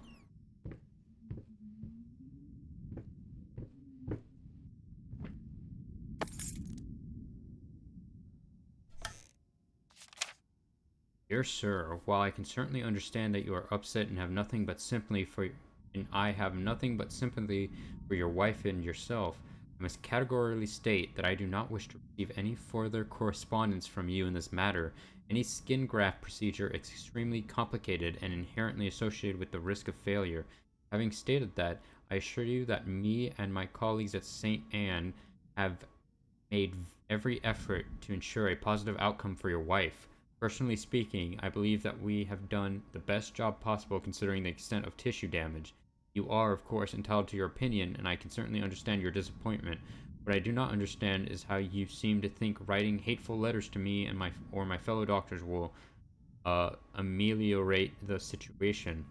Dear sir, while I can certainly understand that you are upset and have nothing but sympathy for and I have nothing but sympathy for your wife and yourself, I must categorically state that I do not wish to receive any further correspondence from you in this matter. Any skin graft procedure is extremely complicated and inherently associated with the risk of failure. Having stated that, I assure you that me and my colleagues at St. Anne have made every effort to ensure a positive outcome for your wife. Personally speaking, I believe that we have done the best job possible considering the extent of tissue damage. You are, of course, entitled to your opinion, and I can certainly understand your disappointment. What I do not understand is how you seem to think writing hateful letters to me and my fellow doctors will ameliorate the situation.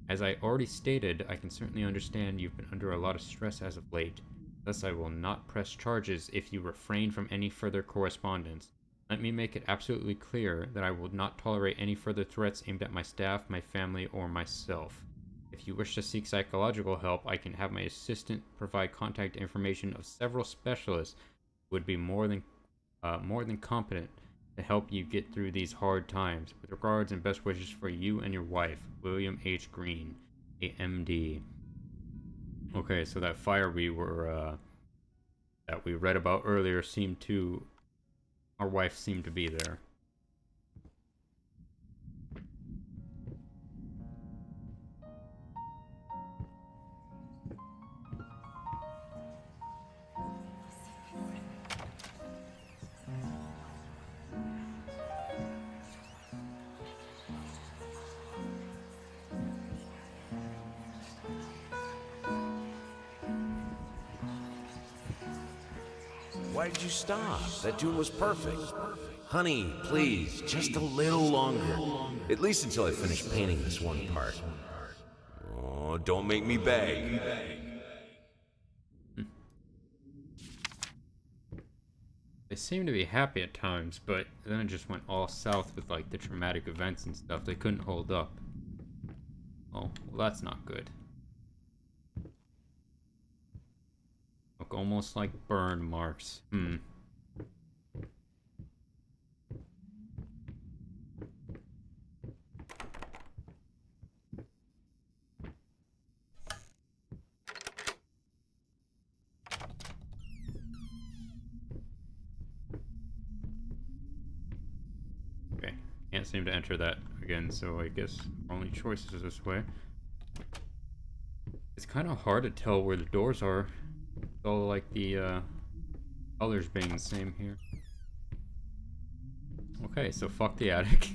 As I already stated, I can certainly understand you've been under a lot of stress as of late. Thus, I will not press charges if you refrain from any further correspondence. Let me make it absolutely clear that I will not tolerate any further threats aimed at my staff, my family, or myself. If you wish to seek psychological help, I can have my assistant provide contact information of several specialists who would be more than competent to help you get through these hard times. With regards and best wishes for you and your wife, William H. Green, a MD. Okay, so that fire that we read about earlier our wife seemed to be there. Why did you stop? That tune was perfect. Honey, please, just a little longer. At least until I finish painting this one part. Oh, don't make me beg. They seem to be happy at times, but then it just went all south with like the traumatic events and stuff. They couldn't hold up. Oh, well that's not good. Look almost like burn marks. Okay, can't seem to enter that again, so I guess our only choice is this way. It's kind of hard to tell where the doors are. It's all like the colors being the same here. Okay, so fuck the attic.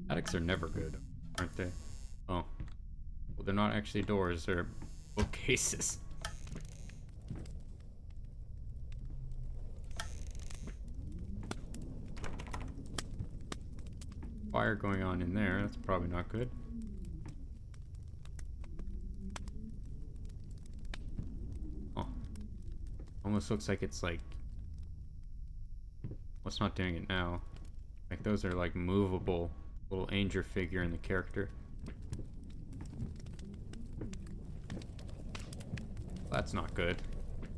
Attics are never good, aren't they? Oh. Well, they're not actually doors, they're bookcases. Fire going on in there, that's probably not good. Oh. Almost looks like it's like... Well, it's not doing it now. Like those are like movable little angel figure in the character. That's not good.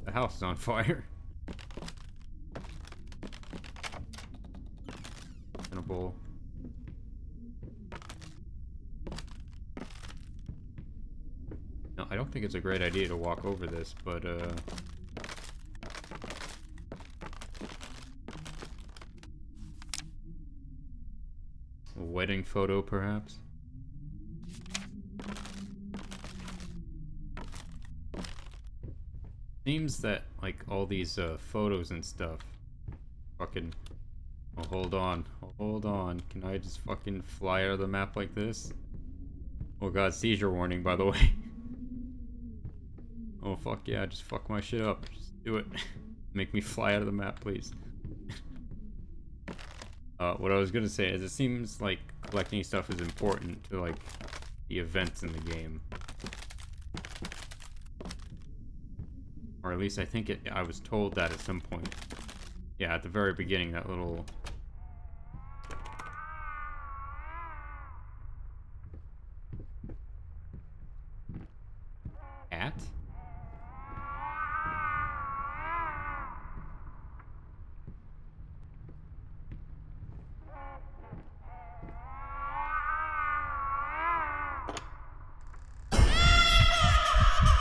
The house is on fire. In a bowl. No, I don't think it's a great idea to walk over this, but a wedding photo, perhaps? Seems that, like, all these, photos and stuff fucking... Oh, hold on. Hold on. Can I just fucking fly out of the map like this? Oh god, seizure warning, by the way. Oh, fuck yeah, just fuck my shit up. Just do it. Make me fly out of the map, please. What I was gonna say is it seems like collecting stuff is important to, like, the events in the game. Or at least I think I was told that at some point. Yeah, at the very beginning, that little... Cat?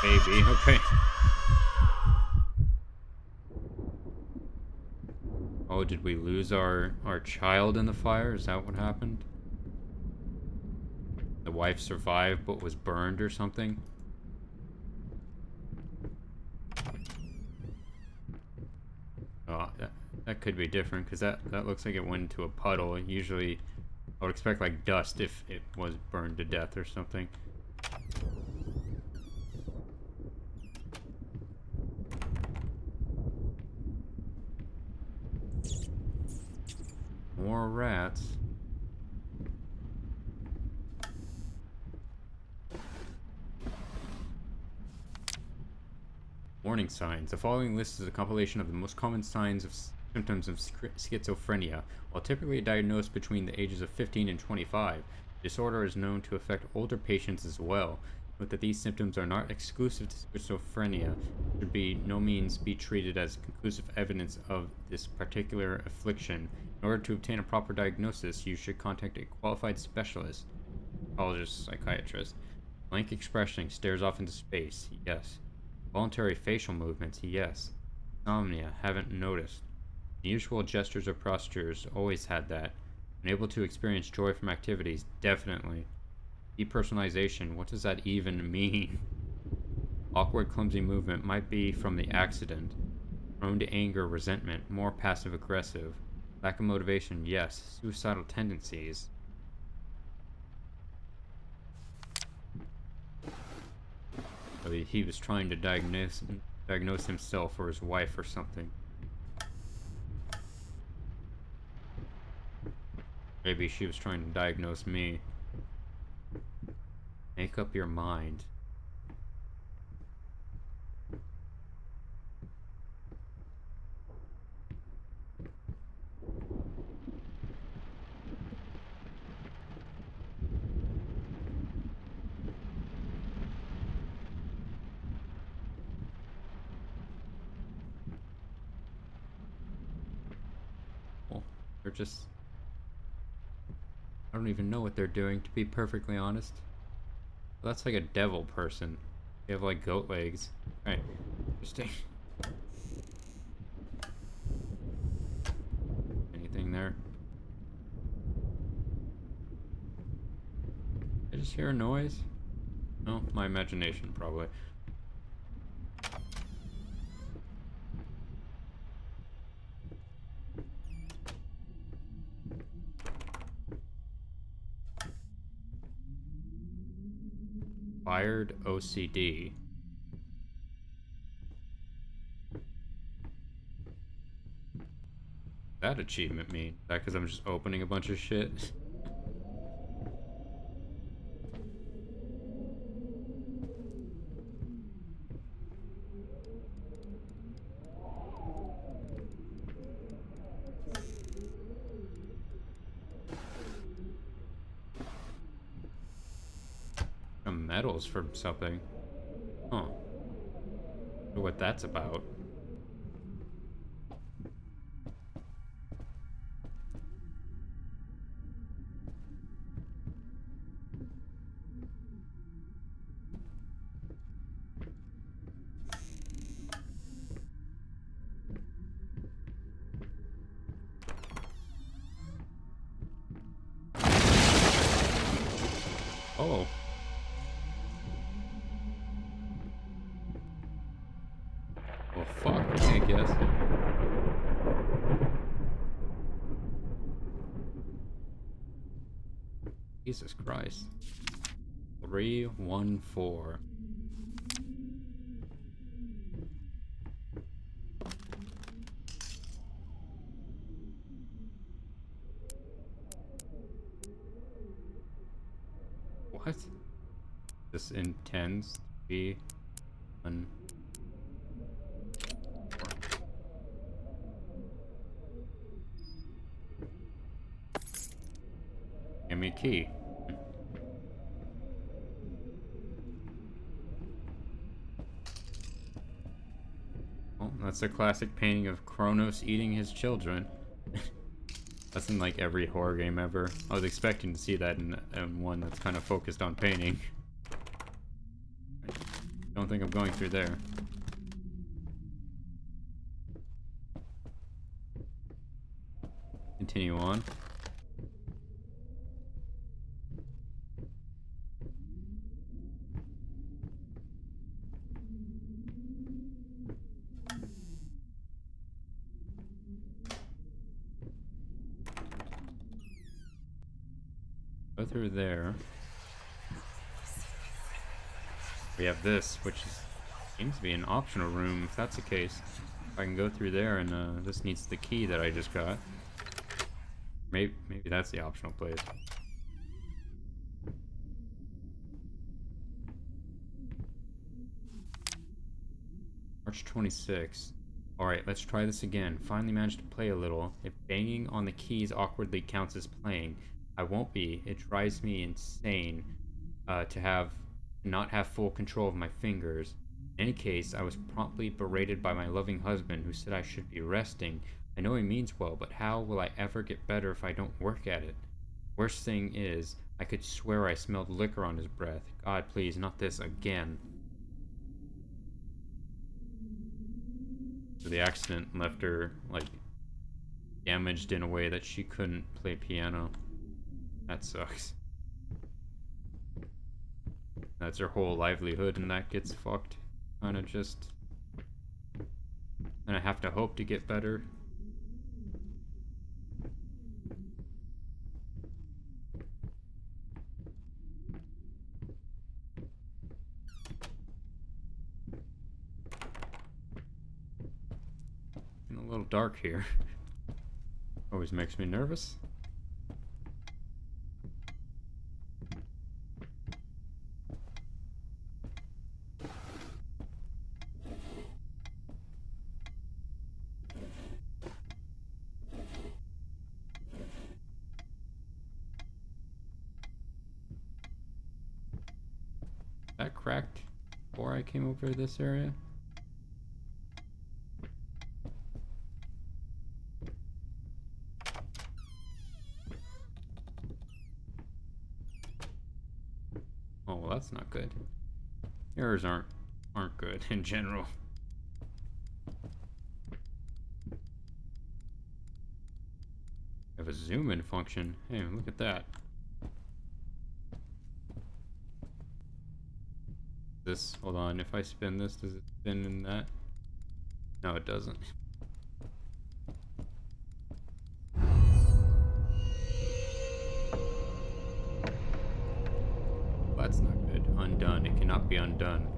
Baby, okay. Oh, did we lose our child in the fire? Is that what happened? The wife survived but was burned or something? Oh, that could be different, because that looks like it went into a puddle. Usually, I would expect, like, dust if it was burned to death or something. More rats. Warning signs. The following list is a compilation of the most common signs of symptoms of schizophrenia. While typically diagnosed between the ages of 15 and 25, disorder is known to affect older patients as well. Note that these symptoms are not exclusive to schizophrenia, should by no means be treated as conclusive evidence of this particular affliction. In order to obtain a proper diagnosis, you should contact a qualified specialist, psychologist, psychiatrist. Blank expression, stares off into space, yes. Voluntary facial movements, yes. Insomnia, haven't noticed. Unusual gestures or postures, always had that. Unable to experience joy from activities, definitely. Depersonalization, what does that even mean? Awkward, clumsy movement might be from the accident. Prone to anger, resentment, more passive-aggressive. Lack of motivation, yes. Suicidal tendencies. So he was trying to diagnose himself or his wife or something. Maybe she was trying to diagnose me. Make up your mind. Well, they're just... I don't even know what they're doing, to be perfectly honest. That's like a devil person. They have like goat legs. Alright, interesting. Anything there? Did I just hear a noise? No, my imagination probably. Fired OCD. That achievement mean? That because I'm just opening a bunch of shit? Medals for something. Huh. Wonder what that's about. Oh. Well, fuck me, I guess. Jesus Christ. 314. What? This intends to be an... Give me a key. Well, that's a classic painting of Kronos eating his children. That's in like every horror game ever. I was expecting to see that in one that's kind of focused on painting. Don't think I'm going through there. Continue on. Go through there. We have this, which seems to be an optional room, if that's the case. I can go through there, and this needs the key that I just got. Maybe that's the optional place. March 26th. Alright, let's try this again. Finally managed to play a little. If banging on the keys awkwardly counts as playing, I won't be. It drives me insane to not have full control of my fingers. In any case, I was promptly berated by my loving husband, who said I should be resting. I know he means well, but how will I ever get better if I don't work at it? Worst thing is, I could swear I smelled liquor on his breath. God, please, not this again. So the accident left her, like, damaged in a way that she couldn't play piano. That sucks. That's her whole livelihood, and that gets fucked. Kinda just... And I have to hope to get better. Getting a little dark here. Always makes me nervous. that cracked before I came over to this area? Oh, well, that's not good. Errors aren't good in general. I have a zoom in function. Hey, look at that. This, hold on, if I spin this, does it spin in that? No, it doesn't. That's not good. Undone. It cannot be undone.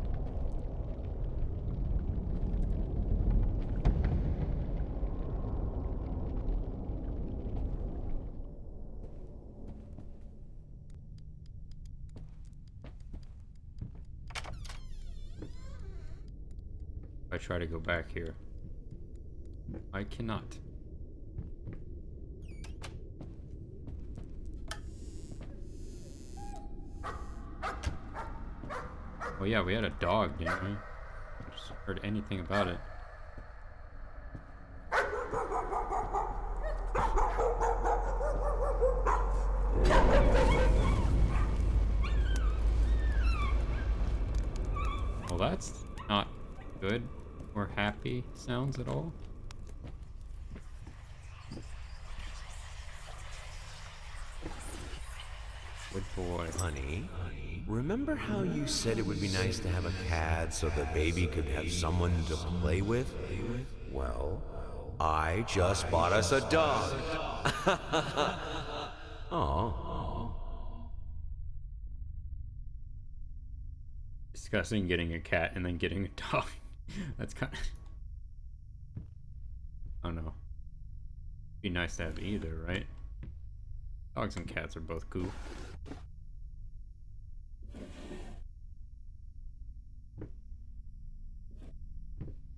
If I try to go back here, I cannot. Oh yeah, we had a dog, didn't we? I just heard anything about it. Well, that's not good or happy sounds at all. Good boy. Honey, remember how you said it would be nice to have a cat so the baby could have someone to play with? Well, I just bought us a dog. Oh. Discussing getting a cat and then getting a dog. That's kind of... I don't know. Be nice to have either, right? Dogs and cats are both cool.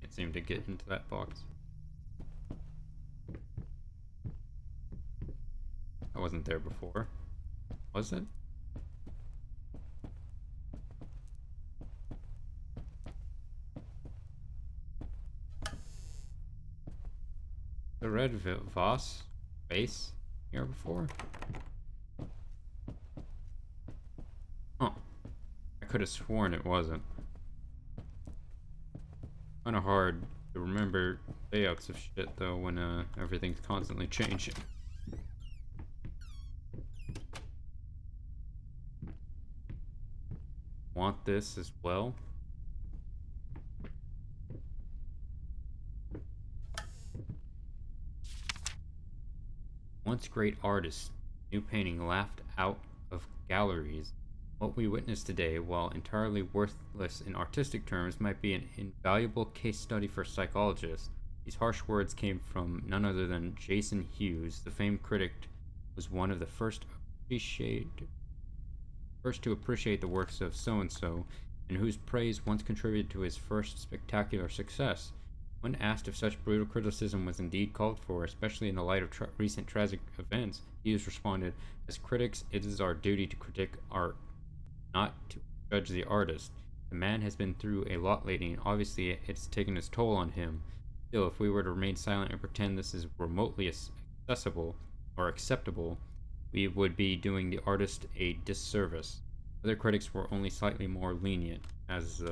Can't seem to get into that box. I wasn't there before. Was it? The red vase here before? Oh, I could have sworn it wasn't. Kind of hard to remember layouts of shit though when everything's constantly changing. Want this as well? Once great artists, new painting laughed out of galleries. What we witness today, while entirely worthless in artistic terms, might be an invaluable case study for psychologists. These harsh words came from none other than Jason Hughes, the famed critic, was one of the first to appreciate the works of so-and-so, and whose praise once contributed to his first spectacular success. When asked if such brutal criticism was indeed called for, especially in the light of recent tragic events, Hughes responded, "As critics, it is our duty to critique art, not to judge the artist. The man has been through a lot lately, and obviously it's taken its toll on him. Still, if we were to remain silent and pretend this is remotely accessible or acceptable, we would be doing the artist a disservice." Other critics were only slightly more lenient, as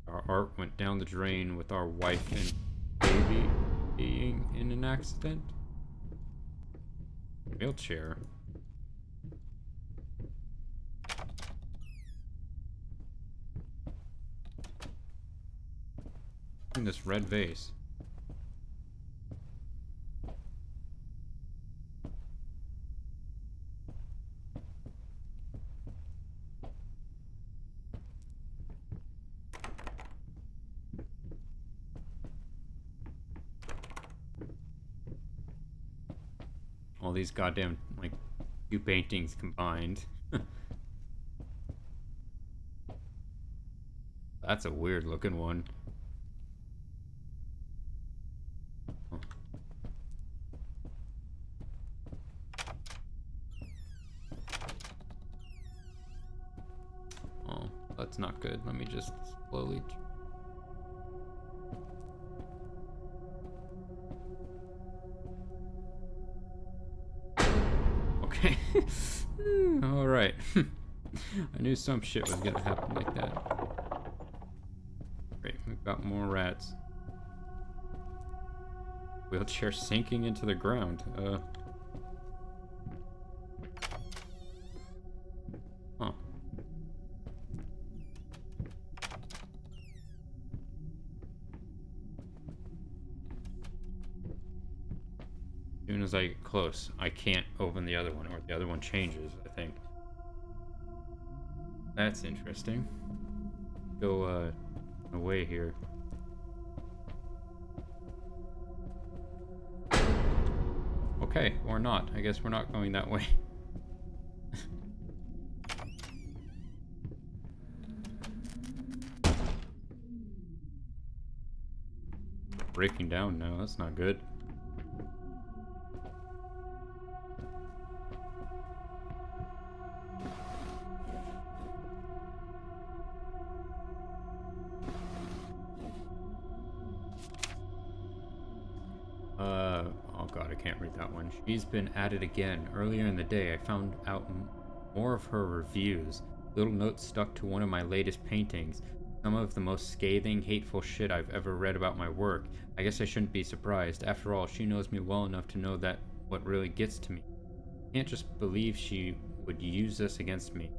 our art went down the drain with our wife and baby being in an accident. Wheelchair. In this red vase. All these goddamn, like, two paintings combined. That's a weird looking one. that's not good. Let me just slowly... Okay. Alright. I knew some shit was gonna happen like that. Great, we've got more rats. Wheelchair sinking into the ground. Huh. As soon as I get close, I can't open the other one, or the other one changes, I think. That's interesting. Go, away here. Okay, or not. I guess we're not going that way. Breaking down now, that's not good. Oh god, I can't read that one. She's been at it again. Earlier in the day, I found out more of her reviews. Little notes stuck to one of my latest paintings. Some of the most scathing, hateful shit I've ever read about my work. I guess I shouldn't be surprised. After all, she knows me well enough to know that what really gets to me. I can't just believe she would use this against me.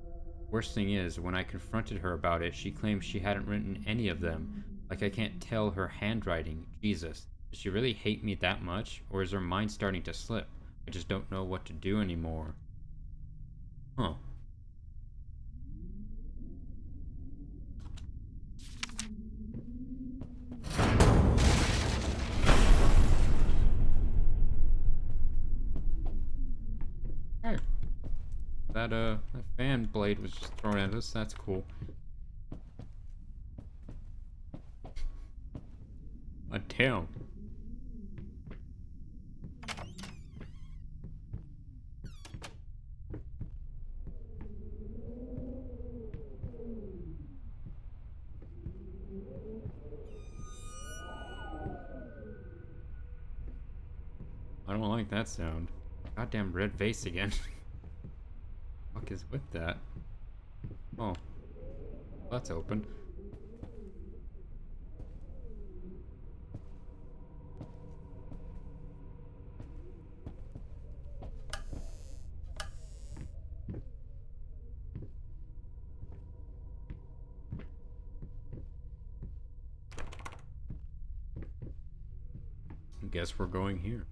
Worst thing is, when I confronted her about it, she claimed she hadn't written any of them. Like I can't tell her handwriting. Jesus. Does she really hate me that much? Or is her mind starting to slip? I just don't know what to do anymore. Huh. Hey. That fan blade was just thrown at us. That's cool. A town. I don't like that sound. Goddamn red vase again. Fuck is with that? Oh. That's open. Guess we're going here.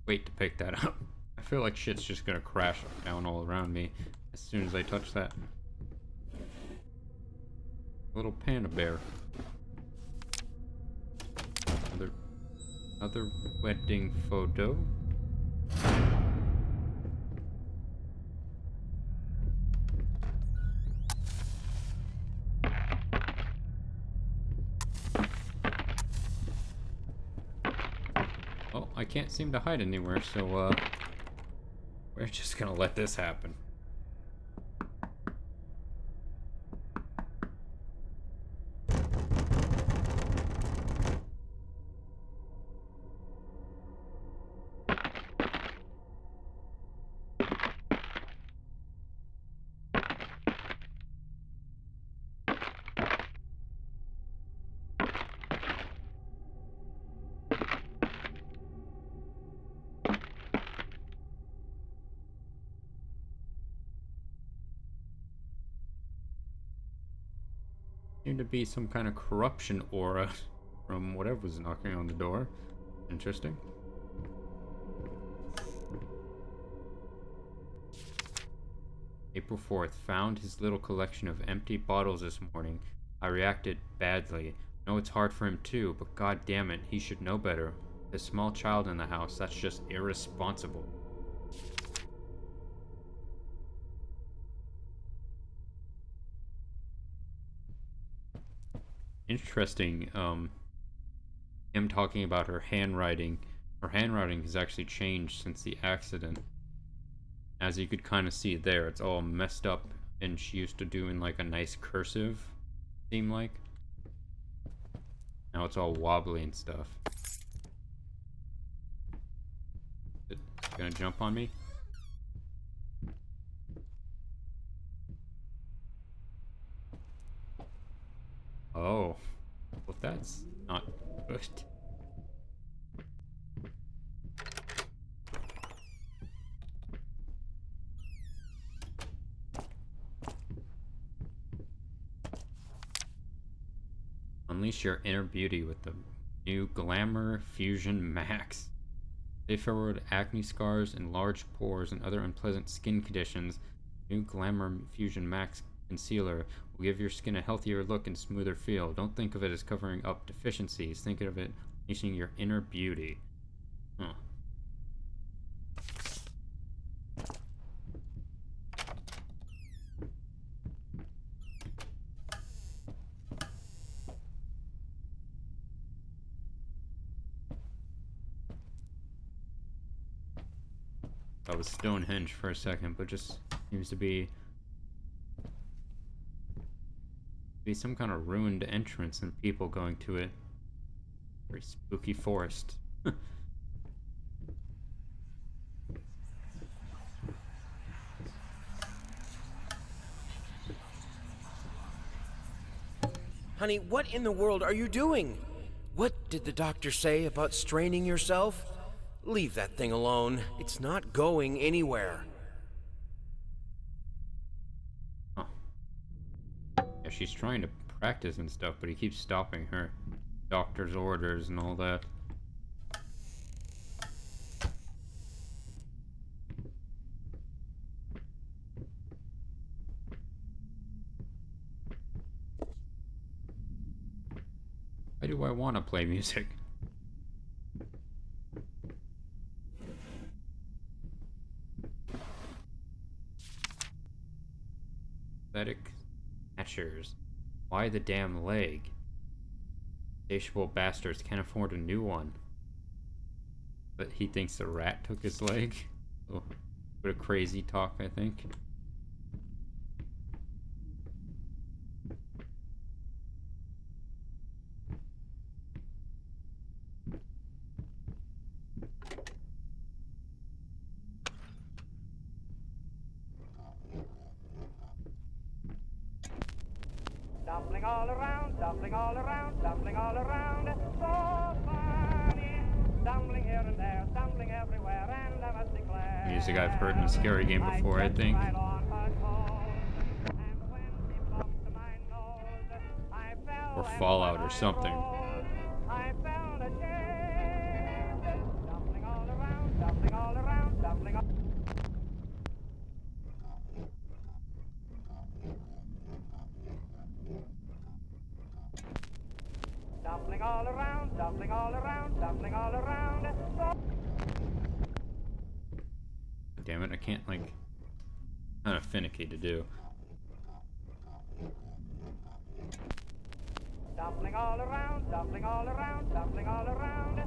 Wait to pick that up. I feel like shit's just gonna crash down all around me as soon as I touch that. Little panda bear. Another wedding photo. Oh, I can't seem to hide anywhere, so we're just gonna let this happen. Seemed to be some kind of corruption aura from whatever was knocking on the door. Interesting. April 4th. Found his little collection of empty bottles this morning. I reacted badly. I know it's hard for him too, but god damn it, he should know better. There's a small child in the house. That's just irresponsible. interesting. Him talking about her handwriting. Her handwriting has actually changed since the accident. As you could kind of see there, it's all messed up, and she used to do in like a nice cursive, seem like. Now it's all wobbly and stuff. It's gonna jump on me? Oh, well that's not good. Unleash your inner beauty with the new Glamour Fusion Max. They forward acne scars and large pores and other unpleasant skin conditions. New Glamour Fusion Max Concealer will give your skin a healthier look and smoother feel. Don't think of it as covering up deficiencies. Think of it unleashing your inner beauty. Huh. That was Stonehenge for a second, but just seems to be some kind of ruined entrance and people going to it. Very spooky forest. Honey, what in the world are you doing? What did the doctor say about straining yourself? Leave that thing alone. It's not going anywhere. Huh. Yeah, she's trying to practice and stuff, but he keeps stopping her. Doctor's orders and all that. Why do I want to play music? Pathetic snatchers. Why the damn leg? Insatiable bastards can't afford a new one. But he thinks the rat took his leg. Oh, what a crazy talk, I think. Dumpling all around, dumpling all around, dumpling all around. So funny. Stumbling here and there, stumbling everywhere, and I must declare. Music I've heard in a scary game before, I think. Or Fallout or something. I felt a change. Dumpling all around, dumpling all around, dumpling all Dumpling all around, dumpling all around, dumpling all around. Damn it, I can't, like, kind of finicky to do. Dumpling all around, dumpling all around, dumpling all around.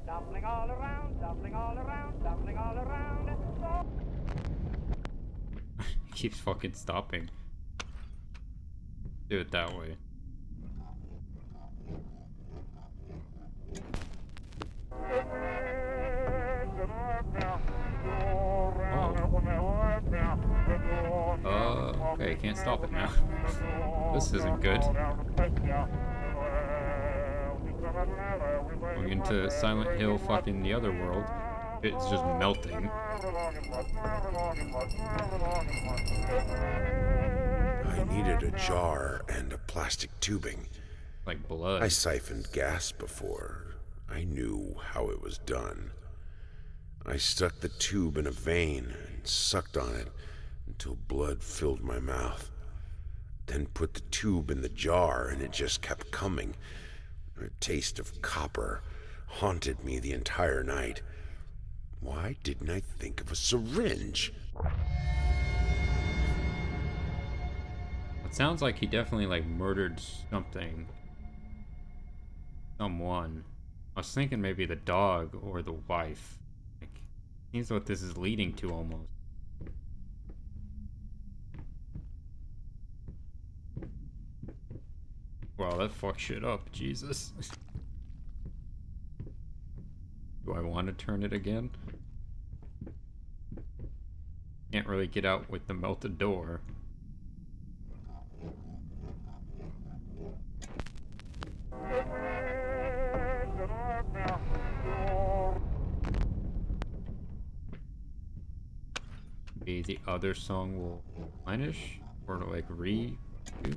Dumpling all around, dumpling all around, dumpling all around. He keeps fucking stopping. Do it that way. Okay, can't stop it now. This isn't good. Going into Silent Hill, fucking the other world. It's just melting. I needed a jar and a plastic tubing. Like blood. I siphoned gas before. I knew how it was done. I stuck the tube in a vein and sucked on it until blood filled my mouth. Then put the tube in the jar and it just kept coming. A taste of copper haunted me the entire night. Why didn't I think of a syringe? It sounds like he definitely like murdered something. Someone. I was thinking maybe the dog or the wife. Like, seems what this is leading to almost. Wow, that fucked shit up. Jesus. Do I want to turn it again? Can't really get out with the melted door. Maybe the other song will replenish or like re-do.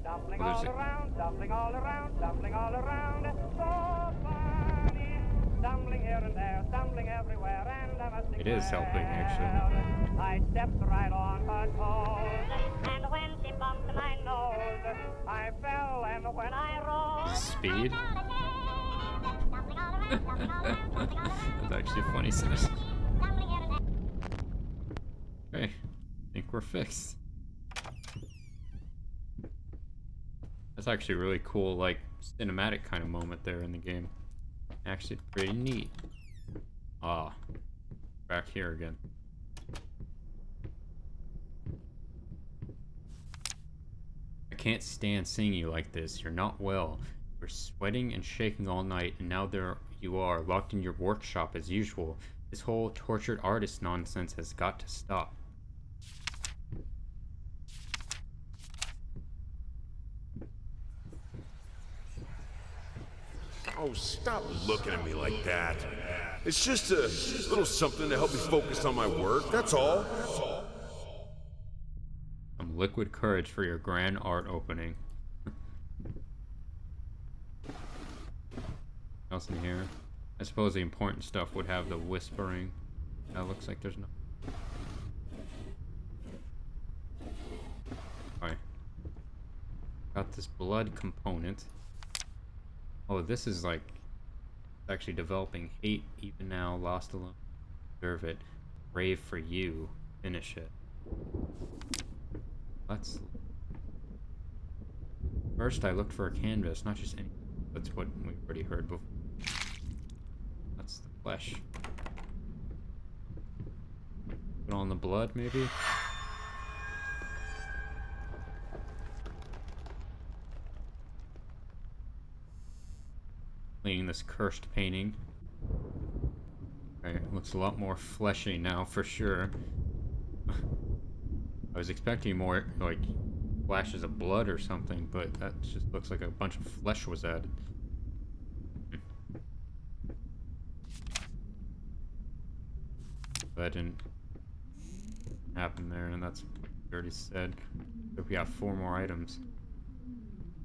Dumpling What is all it? around, dumpling all around, dumpling all around. So funny. Stumbling here and there, stumbling everywhere, and I must It is helping, actually. I stepped right on her toes, and when she bumped my nose, I fell, and when I rolled, Speed. That's actually funny, sis. Okay, I think we're fixed. That's actually a really cool, like, cinematic kind of moment there in the game. Actually, pretty neat. Ah, back here again. I can't stand seeing you like this. You're not well. You're sweating and shaking all night, and now there you are, locked in your workshop as usual. This whole tortured artist nonsense has got to stop. Oh, stop looking at me like that. It's just a little something to help me focus on my work, that's all. Some liquid courage for your grand art opening. Else in here? I suppose the important stuff would have the whispering. That looks like there's no. Alright. Got this blood component. Oh, this is like actually developing hate even now. Lost alone. Deserve it. Brave for you. Finish it. Let's. First, I looked for a canvas, not just any. That's what we already heard before. That's the flesh. Put on the blood, maybe? Cleaning this cursed painting. Okay, looks a lot more fleshy now for sure. I was expecting more, like, flashes of blood or something, but that just looks like a bunch of flesh was added. That didn't happen there, and that's what we already said. So we have 4 more items.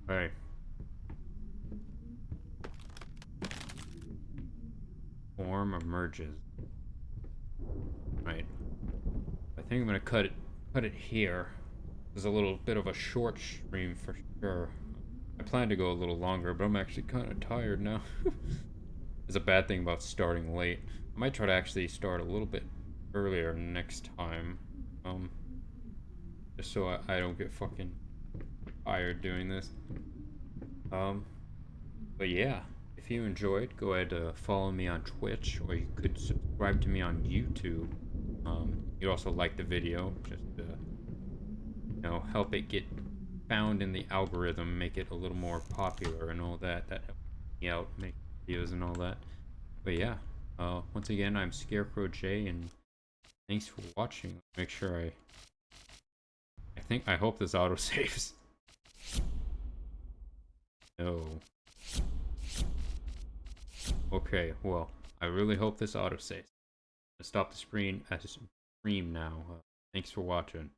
Alright. Form emerges. Right. I think I'm gonna cut it here. There's a little bit of a short stream for sure. I plan to go a little longer, but I'm actually kind of tired now. It's a bad thing about starting late. I might try to actually start a little bit earlier next time. Just so I don't get fucking tired doing this. But yeah, if you enjoyed, go ahead to follow me on Twitch, or you could subscribe to me on YouTube. You'd also like the video, just to, you know, help it get found in the algorithm, make it a little more popular and all that. That helps me out, make videos and all that. But yeah, once again, I'm Scarecrow J, and thanks for watching. Make sure I hope this auto saves. No. Okay, well, I really hope this auto saves. Stop the stream now. Thanks for watching.